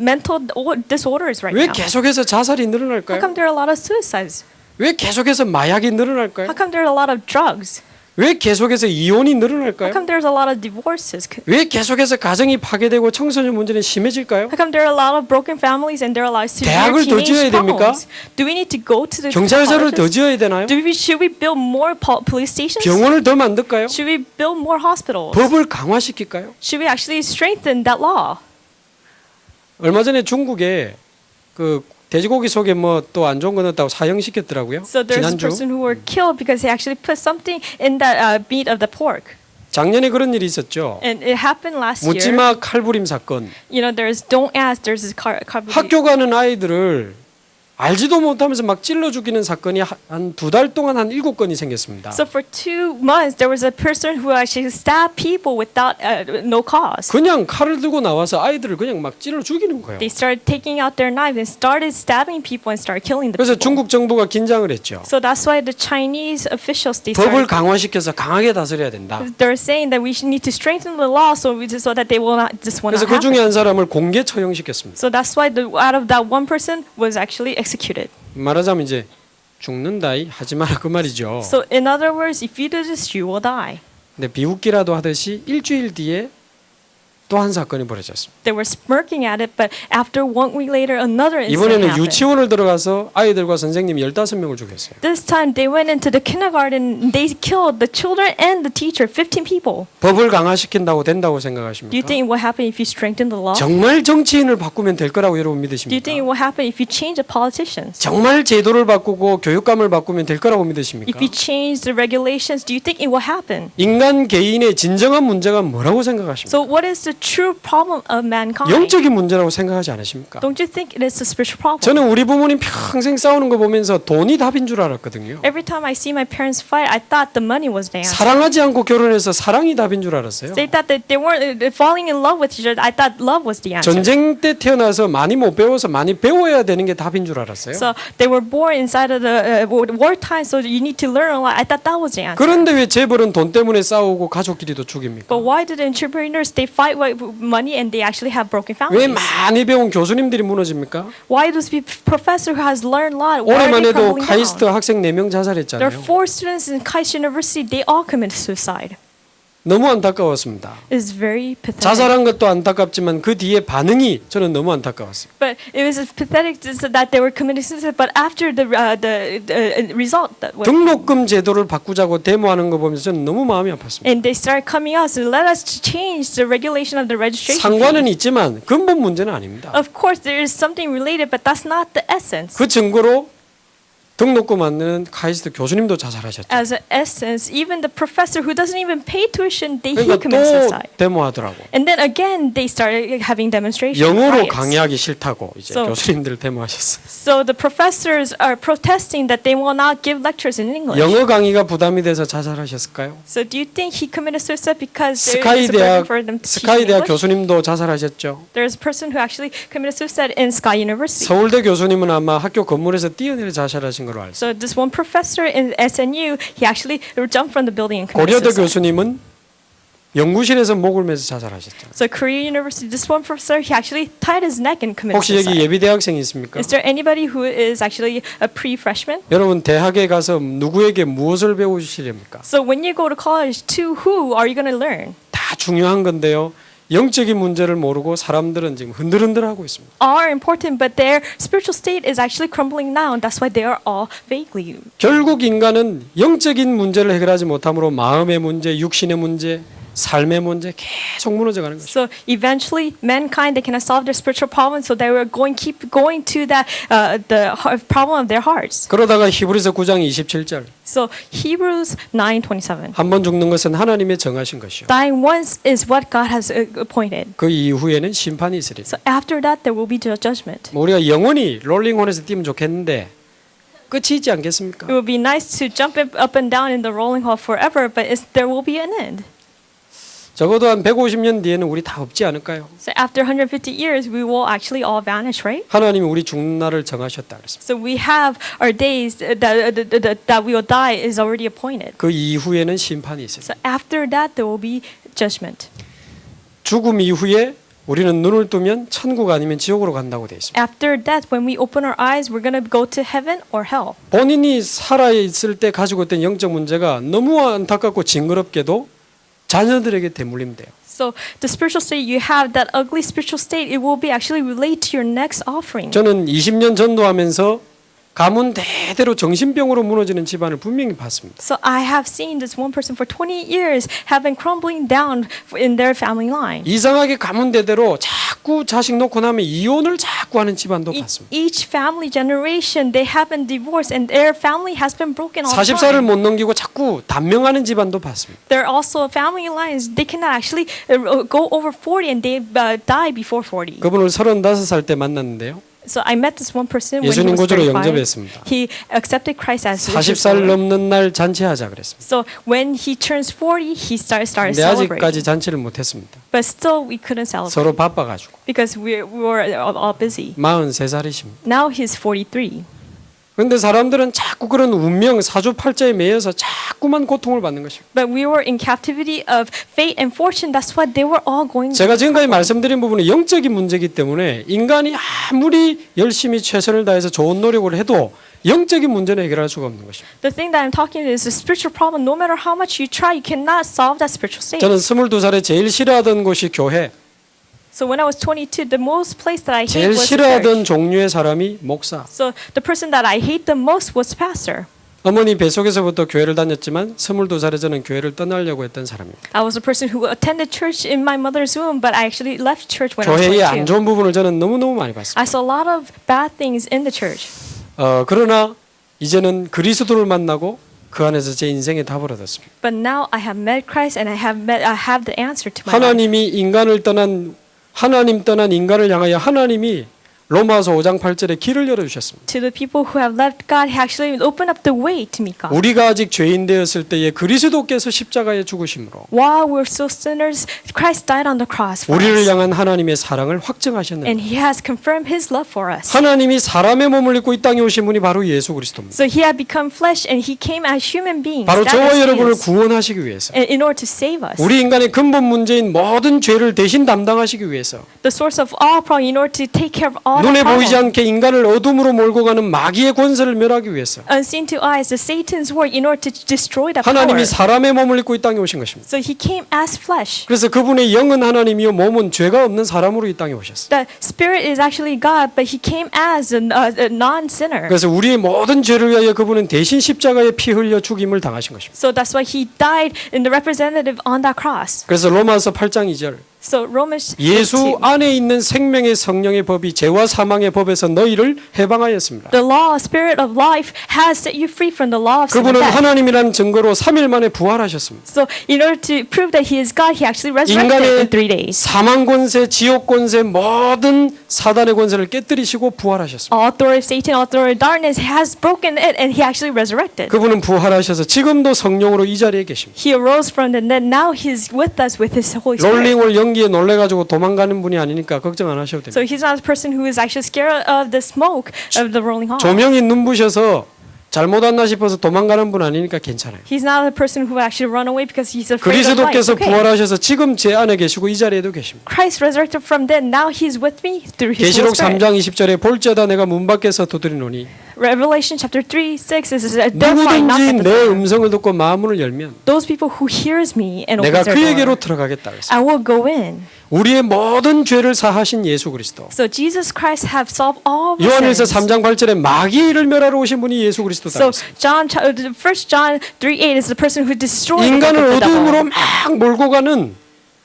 S2: mental disorders right
S1: 왜
S2: now?
S1: 계속해서 자살이
S2: How
S1: 늘어날까요?
S2: come there are a lot of suicides?
S1: 왜 계속해서 마약이 늘어날까요?
S2: How come there are a lot of drugs?
S1: 왜 계속해서 이혼이
S2: How
S1: 늘어날까요?
S2: come there's a lot of divorces?
S1: 왜 계속해서 가정이 파괴되고 청소년 문제는 심해질까요?
S2: How come there are a lot of broken families and there are a lot of severe
S1: 대학을 더 지어야
S2: teenage
S1: 됩니까?
S2: problems? Do we need to go to the
S1: 경찰서를 더
S2: colleges?
S1: 지어야 되나요?
S2: Should we build more police stations?
S1: 병원을 더 만들까요?
S2: Should we build more hospitals?
S1: 법을 강화시킬까요?
S2: Should we actually strengthen that law?
S1: 얼마 전에 중국에 그 돼지고기 속에 뭐 또 안 좋은 거 넣었다고 사형시켰더라고요.
S2: So there's a
S1: 지난주.
S2: person who were killed because they actually put something in that meat of the pork.
S1: 작년에 그런 일이 있었죠.
S2: And it happened last year.
S1: 묻지마 칼부림 사건.
S2: You know, there's don't ask. There's this car.
S1: 학교 가는 아이들을 알지도 못하면서 막 찔러 죽이는 사건이 한 2달 동안 한 7건이 생겼습니다.
S2: So for 2 months, there was a person who actually stabbed people without no cause.
S1: 그냥 칼을 들고 나와서 아이들을 그냥 막 찔러 죽이는 거예요.
S2: They started taking out their knives and started stabbing people and started killing the
S1: 그래서
S2: people.
S1: 중국 정부가 긴장을 했죠.
S2: So that's why the Chinese officials they
S1: 법을
S2: started.
S1: 강화시켜서 강하게 다스려야 된다.
S2: They're saying that we need to strengthen the law so that they will not just want
S1: 그래서
S2: to
S1: 그 중에
S2: happen.
S1: 한 사람을 공개 처형시켰습니다.
S2: So that's why out of that one person was actually executed.
S1: 말하자면 이제 죽는다이 하지 마라 그 말이죠.
S2: So in other words, if you do this, you will die.
S1: 근데 비웃기라도 하듯이 일주일 뒤에 또 한 사건이 벌어졌습니다.
S2: They were smirking at it, but after 1 week later, another incident
S1: 이번에는
S2: happened.
S1: 유치원을 들어가서 아이들과 선생님 15명을 죽였어요.
S2: This time they went into the kindergarten and they killed the children and the teacher, 15 people.
S1: 법을 강화시킨다고 된다고
S2: Do you
S1: 생각하십니까?
S2: think it will happen if you strengthen the law?
S1: 정말 정치인을 바꾸면 될 거라고 여러분
S2: Do you think
S1: 믿으십니까?
S2: it will happen if you change the politicians?
S1: 정말 제도를 바꾸고 교육감을 바꾸면 될 거라고 믿으십니까?
S2: If you change the regulations, do you think it will happen?
S1: 인간 개인의 진정한 문제가 뭐라고 생각하십니까?
S2: So what is the true problem of mankind?
S1: 영적인 문제라고 생각하지 않으십니까?
S2: Don't you think it is a spiritual problem?
S1: 저는 우리 부모님 평생 싸우는 거 보면서 돈이 답인 줄 알았거든요.
S2: Every time I see my parents fight, I thought the money was the answer.
S1: 사랑하지 않고 결혼해서 사랑이 답인 줄 알았어요.
S2: They thought that they weren't falling in love with each other. I thought love was the answer.
S1: 전쟁 때 태어나서 많이 못 배워서 많이 배워야 되는 게 답인 줄 알았어요.
S2: So they were born inside of the wartime, so you need to learn a lot. I thought that was the answer.
S1: 그런데 왜 재벌은 돈 때문에 싸우고 가족끼리도 죽입니까?
S2: But why did entrepreneurs they fight with money and they actually have broken
S1: 왜
S2: families?
S1: 많이 배운 교수님들이 무너집니까?
S2: Why does the professor who has learned a lot? Why are
S1: 올해만
S2: they
S1: 해도
S2: crumbling
S1: 카이스트
S2: down?
S1: 학생 4명
S2: There are
S1: 자살했잖아요.
S2: 4 students in Kaiser University. They all committed suicide.
S1: 너무 안타까웠습니다.
S2: It's very pathetic.
S1: 자살한 것도 안타깝지만 그 뒤에 반응이 저는 너무 안타까웠어요.
S2: But it was pathetic that they were committing suicide. But after the result that was,
S1: 등록금 제도를 바꾸자고 데모하는 거 보면서 저는 너무 마음이 아팠습니다.
S2: and they started coming out, so let us change the regulation of the registration
S1: 상관은
S2: fee.
S1: 있지만 근본 문제는 아닙니다.
S2: Of course, there is something related, but that's not the essence.
S1: 그 증거로 등록금 안 내는 카이스트 교수님도 자살하셨죠.
S2: As an essence, even the professor who doesn't even pay tuition, he
S1: 그러니까
S2: commits
S1: 또
S2: suicide.
S1: 데모하더라고.
S2: And then again, they started having demonstrations.
S1: 영어로
S2: riots.
S1: 강의하기 싫다고 이제
S2: So-
S1: 교수님들 데모하셨어요.
S2: So the professors are protesting that they will not give lectures in English.
S1: 영어 강의가 부담이 돼서 자살하셨을까요?
S2: So do you think he committed suicide because there
S1: 스카이
S2: is a burden
S1: 대학
S2: for them to teach
S1: 스카이 대학
S2: English?
S1: 교수님도 자살하셨죠.
S2: There's a person who actually committed suicide in Sky University.
S1: 서울대 교수님은 아마 학교 건물에서 뛰어내려 자살하신 걸로 알고 있어요.
S2: So this one professor in SNU, he actually jumped from the building and committed
S1: 고려대
S2: suicide.
S1: 교수님은 연구실에서 목을 매서 자살하셨죠.
S2: So Korea University, this one professor, he actually tied his neck and committed
S1: 혹시 여기
S2: suicide.
S1: 예비 대학생이 있습니까?
S2: Is there anybody who is actually a pre-freshman?
S1: 여러분 대학에 가서 누구에게 무엇을 배우시렵니까?
S2: So when you go to college, to who are you going to learn?
S1: 다 중요한 건데요. 영적인 문제를 모르고 사람들은 지금 흔들흔들하고 있습니다.
S2: Are important, but their spiritual state is actually crumbling down. That's why they are all vaguely.
S1: 결국 인간은 영적인 문제를 해결하지 못함으로 마음의 문제, 육신의 문제, 삶의 문제 계속 무너져가는 거죠.
S2: So eventually, mankind they cannot solve their spiritual problems, so they were keep going to that problem of their hearts.
S1: 그러다가 히브리서 9장 27절
S2: So Hebrews 9:27.
S1: 한 번 죽는 것은 하나님의 정하신 것이요.
S2: Dying once is what God has appointed.
S1: 그 이후에는 심판이 있으리라.
S2: So after that, there will be judgment.
S1: 뭐 우리가 영원히 롤링혼에서 뛰면 좋겠는데 끝이 있지 않겠습니까?
S2: It would be nice to jump up and down in the rolling hall forever, but there will be an end.
S1: 적어도 한 150년 뒤에는 우리 다 없지 않을까요?
S2: So after 150 years, we will actually all vanish, right?
S1: 하나님이 우리 죽는 날을 정하셨다 그랬습니다.
S2: So we have our days that we will die is already appointed.
S1: 그 이후에는 심판이 있습니다.
S2: So after that, there will be judgment.
S1: 죽음 이후에 우리는 눈을 뜨면 천국 아니면 지옥으로 간다고 되어 있습니다.
S2: After that, when we open our eyes, we're going to go to heaven or hell.
S1: 본인이 살아있을 때 가지고 있던 영적 문제가 너무 안타깝고 징그럽게도 자녀들에게 대물림 돼요.
S2: So the spiritual state you have, that ugly spiritual state, it will be actually related to your next offering.
S1: 저는 20년 전도하면서 가문 대대로 정신병으로 무너지는 집안을 분명히 봤습니다.
S2: So I have seen this one person for 20 years have been crumbling down in their family line.
S1: 이상하게 가문 대대로 자꾸 자식 놓고 나면 이혼을 자꾸 하는 집안도 봤습니다.
S2: Each family generation, they have been divorced and their family has been broken all the
S1: 40살을
S2: time.
S1: 못 넘기고 자꾸 단명하는 집안도 봤습니다.
S2: There are also family lines, they cannot actually go over 40 and they die before 40.
S1: 그분을 35살 때 만났는데요.
S2: So I met this one person when he
S1: 예수님
S2: was
S1: 구주로
S2: 35.
S1: 영접했습니다.
S2: He accepted Christ as his
S1: 40살
S2: Lord.
S1: 넘는 날 잔치하자 그랬습니다.
S2: So when he turns 40, he started
S1: 근데
S2: celebrating.
S1: 아직까지 잔치를 못했습니다.
S2: But still, we couldn't celebrate
S1: 서로 바빠가지고.
S2: because we were all busy.
S1: 43살이십니다.
S2: Now he's 43.
S1: 그런데 사람들은 자꾸 그런 운명 사주팔자에 매여서 자꾸만 고통을 받는 것입니다.
S2: But we were in captivity of fate and fortune. That's what they were all going
S1: 제가
S2: through.
S1: 지금까지 말씀드린 부분은 영적인 문제이기 때문에 인간이 아무리 열심히 최선을 다해서 좋은 노력을 해도 영적인 문제는 해결할 수가 없는 것입니다.
S2: The thing that I'm talking is a spiritual problem. No matter how much you try, you cannot solve that spiritual state.
S1: 저는 22살에 제일 싫어하던 곳이 교회,
S2: So when I was 22, the most place that I hate
S1: 제일
S2: was the church.
S1: 싫어하던 종류의 사람이 목사.
S2: So the person that I hate the most was pastor.
S1: 어머니 뱃속에서부터 교회를 다녔지만 22살에 저는 교회를 떠나려고 했던 사람입니다.
S2: I was a person who attended church in my mother's womb, but I actually left church when I was
S1: 교회의 안
S2: 22.
S1: 좋은 부분을 저는 너무너무 많이 봤습니다.
S2: I saw a lot of bad things in the church.
S1: 그러나 이제는 그리스도를 만나고 그 안에서 제 인생의 답을 얻었습니다.
S2: But now I have met Christ and I have the answer to my life.
S1: 하나님이 하나님 떠난 인간을 향하여 하나님이 로마서 5장 8절에 길을 열어주셨습니다.
S2: To the people who have left God, He actually opened up the way to meet God.
S1: 우리가 아직 죄인 되었을 때에 그리스도께서 십자가에 죽으심으로
S2: While we're still sinners, Christ died on the cross for
S1: 우리를
S2: us.
S1: 향한 하나님의 사랑을 확증하셨는데
S2: And He has confirmed His love for us.
S1: 하나님이 사람의 몸을 입고 이 땅에 오신 분이 바로 예수 그리스도입니다.
S2: So He had become flesh and He came as human beings.
S1: 바로
S2: That
S1: 저와
S2: is
S1: 여러분을
S2: Jesus.
S1: 구원하시기 위해서
S2: In order to save us.
S1: 우리 인간의 근본 문제인 모든 죄를 대신 담당하시기 위해서
S2: The source of all problem, in order to take care of all the
S1: 눈에 보이지
S2: problem.
S1: 않게 인간을 어둠으로 몰고 가는 마귀의 권세를 멸하기 위해서
S2: Unseen to eyes, the Satan's work in order to destroy that
S1: 하나님이
S2: power.
S1: 사람의 몸을 입고 이 땅에 오신 것입니다.
S2: So He came as flesh.
S1: 그래서 그분의 영은 하나님이요 몸은 죄가 없는 사람으로 이 땅에 오셨어요.
S2: The Spirit is actually God, but He came as a non-sinner.
S1: 그래서 우리의 모든 죄를 위하여 그분은 대신 십자가에 피 흘려 죽임을 당하신 것입니다.
S2: So that's why He died in the representative on that cross.
S1: 그래서 로마서 8장 2절
S2: So Romans
S1: 예수
S2: 8:2.
S1: 안에 있는 생명의 성령의 법이 죄와 사망의 법에서 너희를 해방하였습니다.
S2: The law, Spirit of life, has set you free from the law of sin and
S1: 그분은
S2: death.
S1: 하나님이라는 증거로 3일 만에 부활하셨습니다.
S2: So in order to prove that He is God, He actually resurrected in 3
S1: 인간의
S2: days.
S1: 사망 권세, 지옥 권세, 모든 사단의 권세를 깨뜨리시고 부활하셨습니다.
S2: All authority of Satan, all authority of darkness has broken it, and He actually resurrected.
S1: 그분은 부활하셔서 지금도 성령으로 이 자리에 계십니다.
S2: He arose from the dead. Now He's with us with His Holy Spirit.
S1: 롤링홀 연기에 놀래가지고 도망가는 분이 아니니까 걱정 안 하셔도 됩니다.
S2: So He's not a person who is actually scared of the smoke of the rolling hall.
S1: 조명이 눈부셔서 잘못 왔나 싶어서 도망가는 분 아니니까 괜찮아요.
S2: He's not a person who will actually run away because he's afraid of light.
S1: 그리스도께서
S2: Okay.
S1: 부활하셔서 지금 제 안에 계시고 이 자리에도 계십니다.
S2: Christ resurrected from dead. Now He's with me through His
S1: 계시록
S2: Holy Spirit.
S1: 3장 20절에 볼지어다 내가 문 밖에서 두드리노니
S2: Revelation chapter 3:6 is therefore not
S1: 누구든지
S2: that
S1: 내 음성을 듣고 마음문을 열면
S2: those people who hears me and
S1: 내가
S2: opens their
S1: 그에게로
S2: door,
S1: 들어가겠다 그랬어요.
S2: I will go in.
S1: 우리의 모든 죄를 사하신 예수 그리스도.
S2: So Jesus Christ have solved all of our
S1: 요한일서
S2: sins.
S1: 3장 8절에 마귀를 멸하러 오신 분이 예수 그리스도다.
S2: So
S1: 그랬어요.
S2: 1 John 3:8 is the person who destroyed
S1: 인간을
S2: the devil.
S1: 어둠으로 막 몰고 가는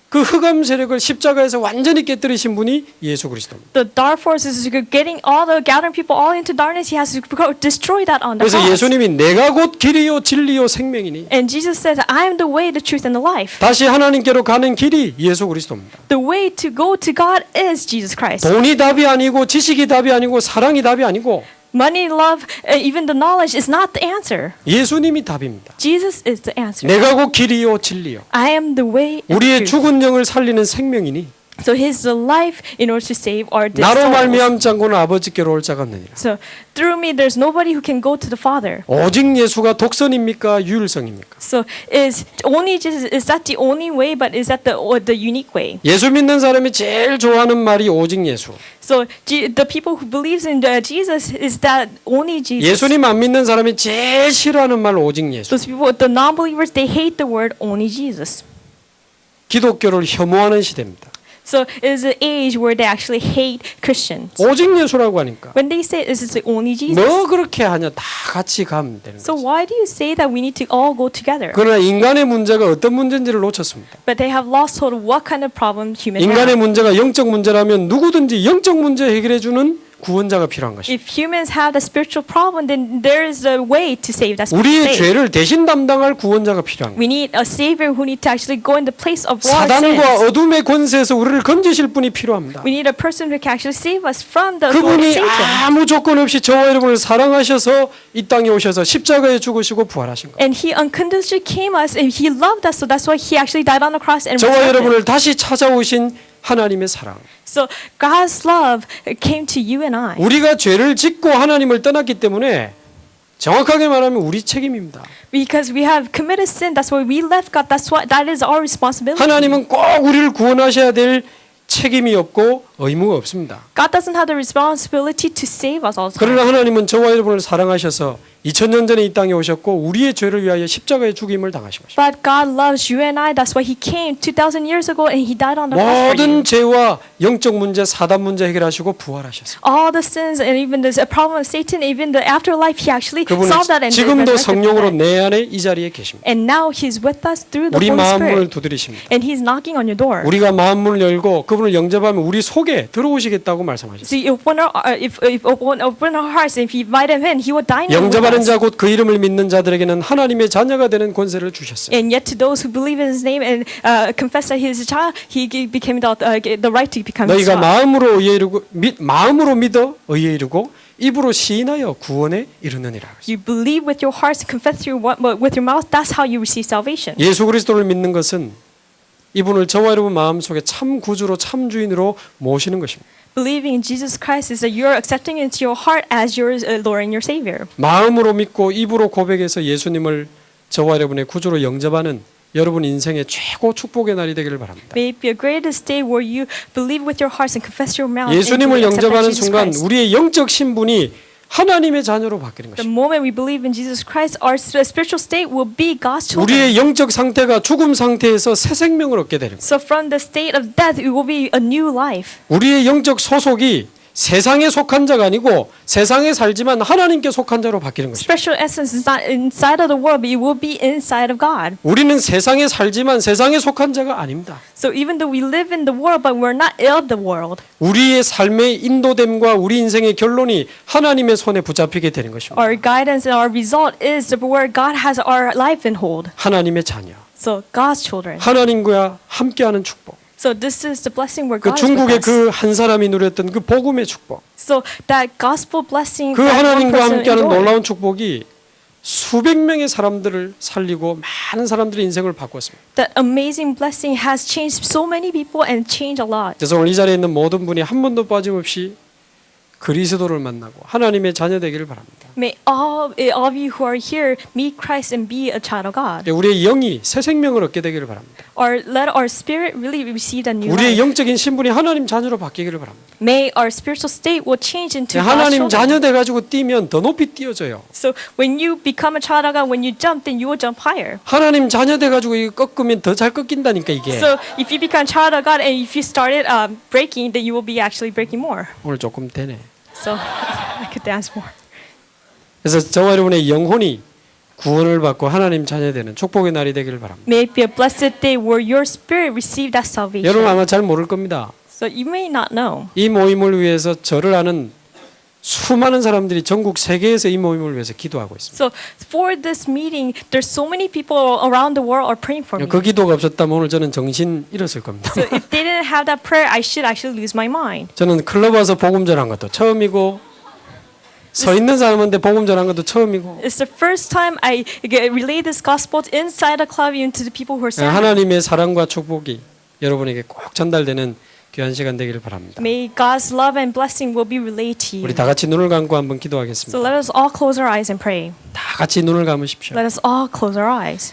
S1: 그 흑암 세력을 십자가에서 완전히 깨뜨리신 분이 예수 그리스도입니다.
S2: The dark forces is getting gathering people all into darkness. He has to destroy that on the
S1: 그래서
S2: cross.
S1: 예수님이 내가 곧 길이요 진리요 생명이니
S2: And Jesus said, I am the way, the truth, and the life.
S1: 다시 하나님께로 가는 길이 예수 그리스도입니다.
S2: The way to go to God is Jesus Christ.
S1: 돈이 답이 아니고 지식이 답이 아니고 사랑이 답이 아니고
S2: Money, love, even the knowledge is not the answer.
S1: 예수님이 답입니다.
S2: Jesus is the answer.
S1: 내가 곧 길이요 진리요.
S2: I am the way and the
S1: 우리의
S2: truth.
S1: 죽은 영을 살리는 생명이니
S2: So He's the life in order to save our dead
S1: 나로
S2: souls.
S1: 말미암지 않고는 아버지께로 올 자가 없느니라.
S2: So through me, there's nobody who can go to the Father.
S1: 오직 예수가 독선입니까 유일성입니까?
S2: So is only Jesus, is that the only way, but is that the unique way?
S1: 예수 믿는 사람이 제일 좋아하는 말이 오직 예수.
S2: So the people who believes in Jesus is that only Jesus.
S1: 예수님 안 믿는 사람이 제일 싫어하는 말 오직 예수.
S2: Those people, the non-believers, they hate the word only Jesus.
S1: 기독교를 혐오하는 시대입니다.
S2: So it is an age where they actually hate Christians.
S1: 오직 예수라고 하니까
S2: When they say this is the only Jesus,
S1: 뭐 그렇게 하냐 다 같이 가면 되는
S2: so
S1: 거죠.
S2: why do you say that we need to all go together?
S1: 그러나 인간의 문제가 어떤 문제인지를 놓쳤습니다.
S2: But they have lost hold of what kind of problem human
S1: 인간의
S2: have.
S1: 문제가 영적 문제라면 누구든지 영적 문제 해결해 주는 구원자가 필요한 것입니다.
S2: If humans have the spiritual problem, then there is a way to save that spiritual
S1: 우리의
S2: state.
S1: 죄를 대신 담당할 구원자가 필요한 거예요.
S2: We need a savior who need to actually go in the place of our
S1: 사단과
S2: sins.
S1: 어둠의 권세에서 우리를 건지실 분이 필요합니다.
S2: We need a person who can actually save us from the authority
S1: 그분이
S2: of Satan.
S1: 아무 조건 없이 저와 여러분을 사랑하셔서 이 땅에 오셔서 십자가에 죽으시고 부활하신 거예요.
S2: And he unconditionally came us and he loved us, so that's why he actually died on the cross and
S1: 저와
S2: resurrected.
S1: 여러분을 다시 찾아오신 하나님의 사랑.
S2: So God's love came to you and I.
S1: 우리가 죄를 짓고 하나님을 떠났기 때문에 정확하게 말하면 우리 책임입니다.
S2: Because we have committed sin, that's why we left God. That is our responsibility.
S1: 하나님은 꼭 우리를 구원하셔야 될 책임이 없고 의무가 없습니다.
S2: God doesn't have the responsibility to save us all the time.
S1: 그러나 하나님은 저와 여러분을 사랑하셔서 2000년 전에 이 땅에 오셨고 우리의 죄를 위하여 십자가의 죽임을 당하신 것입니다.
S2: But God loves you and I. That's why He came 2,000 years ago and He died on the cross for you.
S1: 모든 죄와 영적 문제, 사단 문제 해결하시고 부활하셨습니다.
S2: All the sins and even the problem of Satan, even the afterlife, He actually
S1: 그분은
S2: solved that and
S1: 지금도
S2: resurrected
S1: 성령으로
S2: from that.
S1: 내 안에 이 자리에 계십니다.
S2: And now He's with us through the
S1: 우리
S2: Holy
S1: 마음문을
S2: Spirit.
S1: 두드리십니다.
S2: And He's knocking on your door.
S1: 우리가 마음문을 열고 그분을 영접하면 우리 속에 들어오시겠다고 말씀하셨습니다.
S2: See, if open our hearts, and if you invite Him in, He will dine in with
S1: 영접하는
S2: us.
S1: 자 곧 그 이름을 믿는 자들에게는 하나님의 자녀가 되는 권세를 주셨어요.
S2: And yet to those who believe in His name and confess that He is a child, He became the right to become His
S1: 너희가
S2: child.
S1: 마음으로 믿어 의에 이르고 입으로 시인하여 구원에 이르느니라.
S2: You believe with your hearts and confess with your mouth. That's how you receive salvation.
S1: 예수 그리스도를 믿는 것은 이분을 저와 여러분 마음속에 참 구주로 참 주인으로 모시는 것입니다.
S2: Believing in Jesus Christ is that you're accepting into your heart as your Lord and your Savior.
S1: 마음으로 믿고 입으로 고백해서 예수님을 저와 여러분의 구주로 영접하는 여러분 인생의 최고 축복의 날이 되기를 바랍니다.
S2: May it be a greatest day where you believe with your hearts and confess your mouth.
S1: 예수님을
S2: and accept
S1: 영접하는
S2: Jesus
S1: 순간
S2: Christ.
S1: 우리의 영적 신분이 하나님의 자녀로 바뀌는
S2: The
S1: 것입니다.
S2: moment we believe in Jesus Christ, our spiritual state will be God's children.
S1: 우리의 영적 상태가 죽음 상태에서 새 생명을 얻게 되는 거예요.
S2: So from the state of death, it will be a new life.
S1: 우리의 영적 소속이 세상에 속한 자가 아니고 세상에 살지만 하나님께 속한 자로 바뀌는 것입니다.
S2: Spiritual essence is not inside of the world, but it will be inside of God.
S1: 우리는 세상에 살지만 세상에 속한 자가 아닙니다.
S2: So even though we live in the world, but we're not of the world.
S1: 우리의 삶의 인도됨과 우리 인생의 결론이 하나님의 손에 붙잡히게 되는 것입니다.
S2: Our guidance and our result is where God has our life in hold.
S1: 하나님의 자녀,
S2: So God's children.
S1: 하나님과 함께하는 축복.
S2: So this is the blessing where
S1: 그
S2: God is with
S1: 중국의
S2: us.
S1: 그 한 사람이 누렸던 그 복음의 축복.
S2: So that gospel blessing
S1: 그
S2: that one
S1: 하나님과
S2: person
S1: 함께하는
S2: enjoyed.
S1: 놀라운 축복이 수백 명의 사람들을 살리고 많은 사람들의 인생을 바꿨습니다.
S2: That amazing blessing has changed so many people and changed a lot.
S1: 그래서 오늘 이 자리에 있는 모든 분이 한 번도 빠짐없이 그리스도를 만나고 하나님의 자녀 되기를 바랍니다.
S2: May all of you who are here meet Christ and be a child of God.
S1: 우리의 영이 새 생명을 얻게 되기를 바랍니다.
S2: Or let our spirit really receive that new
S1: 우리의
S2: life.
S1: 영적인 신분이 하나님 자녀로 바뀌기를 바랍니다.
S2: May our spiritual state will change into God's
S1: 하나님 자녀
S2: children.
S1: 돼가지고 뛰면 더 높이 뛰어져요.
S2: So when you become a child of God, when you jump, then you will jump higher.
S1: 하나님 자녀 돼가지고 이거 꺾으면 더 잘 꺾인다니까 이게.
S2: So if you become a child of God and if you started breaking, then you will be actually breaking more.
S1: 오늘 조금 되네.
S2: So I could dance more.
S1: 그래서 저와 여러분의 영혼이 구원을 받고 하나님 자녀 되는 축복의 날이 되기를 바랍니다.
S2: May it be a blessed day where your spirit receive that salvation.
S1: 여러분 아마 잘 모를 겁니다.
S2: So you may not know.
S1: 이 모임을 위해서 저를 아는 수많은 사람들이 전국 세계에서 이 모임을 위해서 기도하고 있습니다.
S2: So for this meeting, there's so many people around the world are praying for me.
S1: 그 기도가 없었다면 오늘 저는 정신 잃었을 겁니다.
S2: So if they didn't have that prayer, I should actually lose my mind.
S1: 저는 클럽 와서 복음 전한 것도 처음이고 서 있는 사람한테 복음 전한 것도 처음이고
S2: It's the first time I relay this gospel inside a club even to the people who are standing.
S1: 하나님의 사랑과 축복이 여러분에게 꼭 전달되는 귀한 시간 되기를 바랍니다.
S2: May God's love and blessing will be relayed to you.
S1: 우리 다 같이 눈을 감고 한번
S2: So
S1: 기도하겠습니다.
S2: let us all close our eyes and pray.
S1: 다 같이 눈을 감으십시오.
S2: Let us all close our eyes.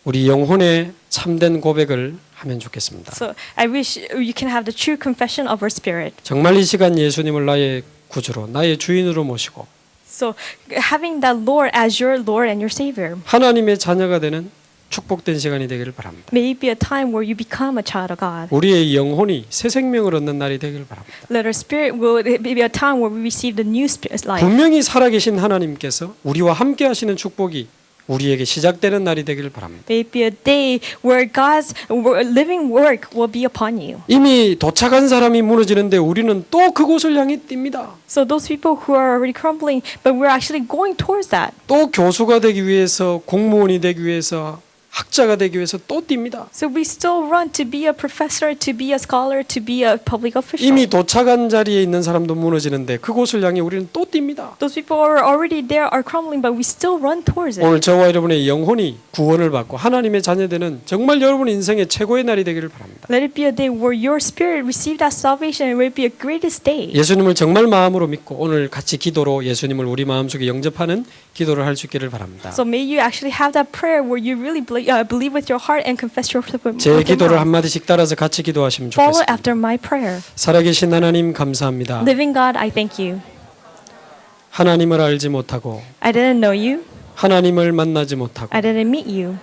S1: 우리 영혼의 참된 고백을 하면 좋겠습니다.
S2: So I wish you can have the true confession of our spirit.
S1: 정말 이 시간 예수님을 나의 구주로 나의 주인으로 모시고
S2: So having that Lord as your Lord and your Savior.
S1: 하나님의 자녀가 되는 축복된 시간이 되기를 바랍니다.
S2: May it be a time where you become a child of God.
S1: 우리의 영혼이 새 생명을 얻는 날이 되기를 바랍니다.
S2: Let our spirit will be a time where we receive the new spirit life.
S1: 분명히 살아계신 하나님께서 우리와 함께 하시는 축복이 우리에게 시작되는 날이 되기를 바랍니다.
S2: May it be a day where God's living work will be upon you.
S1: 이미 도착한 사람이 무너지는데 우리는 또 그곳을 향해 뜁니다.
S2: So those people who are already crumbling, but we're actually going towards that.
S1: 또 교수가 되기 위해서, 공무원이 되기 위해서, 학자가 되기 위해서 또 뜁니다.
S2: So we still run to be a professor, to be a scholar, to be a public official.
S1: 이미 도착한 자리에 있는 사람도 무너지는데 그곳을 향해 우리는 또 뜁니다.
S2: Those people who are already there are crumbling, but we still run towards it.
S1: 오늘 저와 여러분의 영혼이 구원을 받고 하나님의 자녀되는 정말 여러분 인생의 최고의 날이 되기를 바랍니다.
S2: Let it be a day where your spirit receive that salvation, and will it be a greatest day.
S1: 예수님을 정말 마음으로 믿고 오늘 같이 기도로 예수님을 우리 마음속에 영접하는 기도를 할 수 있기를 바랍니다.
S2: So may you actually have that prayer where you really believe with your heart and confess your with
S1: 제
S2: your
S1: 기도를
S2: mouth.
S1: 한마디씩 따라서 같이 기도하시면
S2: Follow
S1: 좋겠습니다.
S2: after my prayer.
S1: 살아계신 하나님 감사합니다.
S2: Living God, I thank you.
S1: 하나님을 알지 못하고
S2: I didn't know you.
S1: 하나님을 만나지 못하고
S2: I didn't meet you.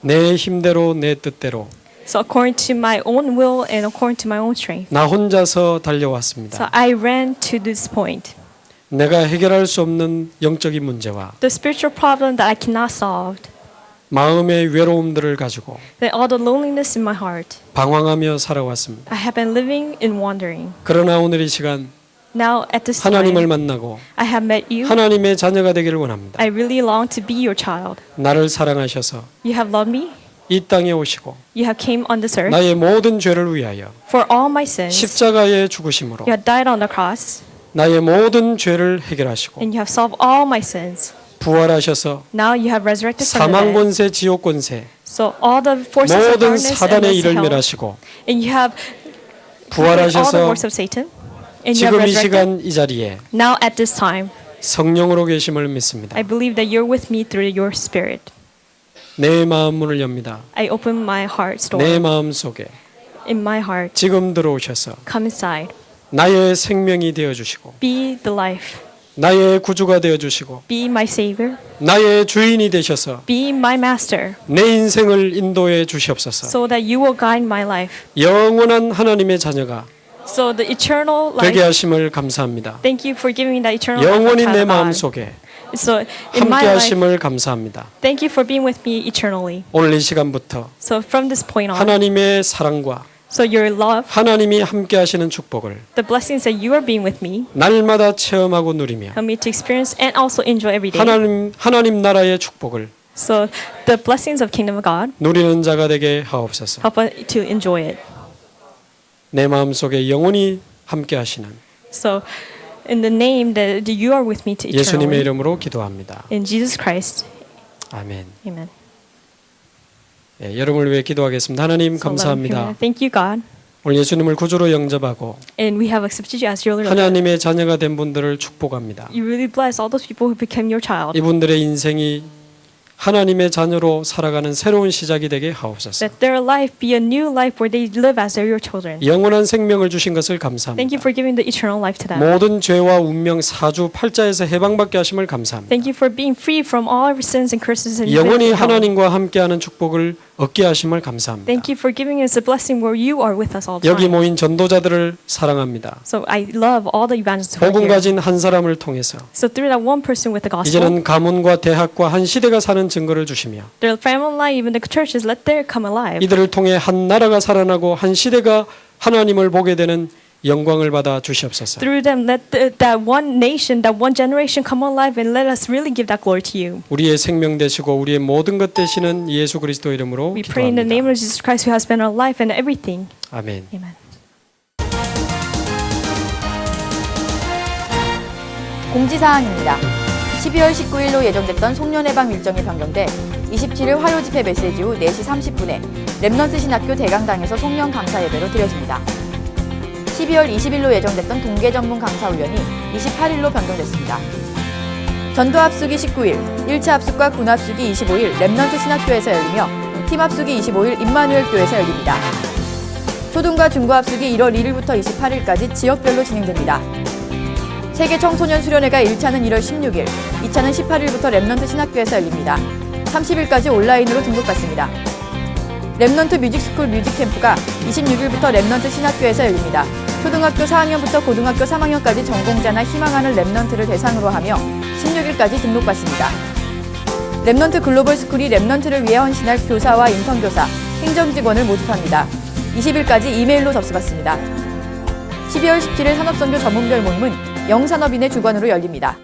S1: 내 힘대로 내 뜻대로
S2: So according to my own will and according to my own strength.
S1: 나 혼자서
S2: So
S1: 달려왔습니다.
S2: I ran to this point.
S1: 내가 해결할 수 없는 영적인 문제와
S2: The spiritual problem that I cannot solve.
S1: 마음의 외로움들을 가지고
S2: Then all the loneliness in my heart.
S1: 방황하며 살아왔습니다.
S2: I have been living in wandering.
S1: 그러나 오늘 이 시간
S2: Now at this
S1: 하나님을
S2: time,
S1: 만나고
S2: I have met you.
S1: 하나님의 자녀가 되기를 원합니다.
S2: I really long to be your child.
S1: 나를 사랑하셔서
S2: You have loved me.
S1: 이 땅에 오시고
S2: You have came on this earth
S1: 나의 모든 죄를 위하여
S2: for all my sins.
S1: 십자가의 죽으심으로
S2: You have died on the cross,
S1: 나의 모든 죄를 해결하시고
S2: and you have solved all my sins.
S1: 부활하셔서
S2: Now you have resurrected from the
S1: 사망
S2: dead.
S1: 권세 지옥 권세
S2: So all the forces of
S1: 모든
S2: darkness and
S1: 사단의 일을
S2: hell,
S1: 멸하시고
S2: and you have all the
S1: 부활하셔서
S2: works of Satan, and you have
S1: 지금 이
S2: resurrected.
S1: 시간 이 자리에
S2: Now at this time,
S1: 성령으로 계심을 믿습니다.
S2: I believe that you're with me through your Spirit.
S1: 내 마음 문을 엽니다.
S2: I open my heart's door.
S1: 내 마음 속에
S2: In my heart,
S1: 지금 들어오셔서
S2: come inside.
S1: 나의 생명이 되어주시고
S2: Be the life.
S1: 나의 구주가 되어주시고
S2: Be my Savior.
S1: 나의 주인이 되셔서
S2: Be my Master,
S1: 내 인생을 인도해 주시옵소서.
S2: so that you will guide my life.
S1: 영원한 하나님의 자녀가
S2: So the eternal
S1: 되게
S2: life.
S1: 하심을 감사합니다.
S2: Thank you for giving me that eternal life.
S1: 영원히
S2: child
S1: 내
S2: of
S1: 마음
S2: God.
S1: 속에
S2: So in my
S1: 함께
S2: life,
S1: 하심을 감사합니다.
S2: thank you for being with me eternally.
S1: 오늘 이 시간부터
S2: So from this point on,
S1: 하나님의 사랑과
S2: so your love,
S1: 하나님이 함께 하시는 축복을
S2: the blessings that you are being with me,
S1: 날마다 체험하고 누리며
S2: help me to experience and also enjoy every day.
S1: 하나님 나라의 축복을
S2: So the blessings of Kingdom of God,
S1: 누리는 자가 되게 하옵소서.
S2: help us to enjoy it.
S1: 내 마음 속에 영원히 함께 하시는
S2: So in the name that you are with me to
S1: 예수님의
S2: eternally,
S1: 이름으로 기도합니다.
S2: in Jesus Christ,
S1: 아멘.
S2: amen.
S1: 예, 여러분을 위해 기도하겠습니다. 하나님
S2: So, Lord,
S1: 감사합니다.
S2: thank you, God.
S1: 오늘 예수님을 구주로 영접하고
S2: And we have accepted you as your Lord.
S1: 하나님의 자녀가 된 분들을 축복합니다.
S2: You really bless all those people who became your child.
S1: 이분들의 인생이 하나님의 자녀로 살아가는 새로운 시작이 되게 하옵소서.
S2: That their life be a new life where they live as they're your children.
S1: 영원한 생명을 주신 것을
S2: Thank
S1: 감사합니다.
S2: you for giving the eternal life to them.
S1: 모든 죄와 운명 사주 팔자에서 해방받게 하심을 감사합니다.
S2: Thank you for being free from all our sins and curses and
S1: 영원히
S2: hell.
S1: 하나님과 함께하는 축복을 얻게 하심을 감사합니다.
S2: Thank you for giving us a blessing where you are with us all the
S1: 여기
S2: time.
S1: 모인 전도자들을 사랑합니다.
S2: So I love all the evangelists who are
S1: 복음
S2: here.
S1: 가진 한 사람을 통해서
S2: So through that one person with the gospel,
S1: 이제는 가문과 대학과 한 시대가 사는 증거를 주시며
S2: their family life, even the churches, let there come alive.
S1: 이들을 통해 한 나라가 살아나고 한 시대가 하나님을 보게 되는 영광을 받아 주시옵소서.
S2: Through them, let that one nation, that one generation come alive, and let us really give that glory to you.
S1: 우리의 생명 되시고 우리의 모든 것 되시는 예수 그리스도 이름으로
S2: We pray in the name
S1: 기도합니다.
S2: of Jesus Christ, who has been our life and everything.
S1: 아멘.
S2: Amen.
S3: 공지사항입니다. 12월 19일로 예정됐던 송년회방 일정이 변경돼 27일 화요 집회 메시지 후 4시 30분에 렘넌트 신학교 대강당에서 송년 강사 예배로 드려집니다. 12월 20일로 예정됐던 동계 전문 강사 훈련이 28일로 변경됐습니다. 전도 합숙이 19일, 1차 합숙과 군 합숙이 25일 렘넌트 신학교에서 열리며 팀 합숙이 25일 임마누엘 교회에서 열립니다. 초등과 중고 합숙이 1월 1일부터 28일까지 지역별로 진행됩니다. 세계 청소년 수련회가 1차는 1월 16일, 2차는 18일부터 렘넌트 신학교에서 열립니다. 30일까지 온라인으로 등록받습니다. 렘넌트 뮤직스쿨 뮤직캠프가 26일부터 렘넌트 신학교에서 열립니다. 초등학교 4학년부터 고등학교 3학년까지 전공자나 희망하는 렘넌트를 대상으로 하며 16일까지 등록받습니다. 랩넌트 글로벌 스쿨이 랩넌트를 위해 헌신할 교사와 인턴교사, 행정직원을 모집합니다. 20일까지 이메일로 접수받습니다. 12월 17일 산업선교 전문별 모임은 영산업인의 주관으로 열립니다.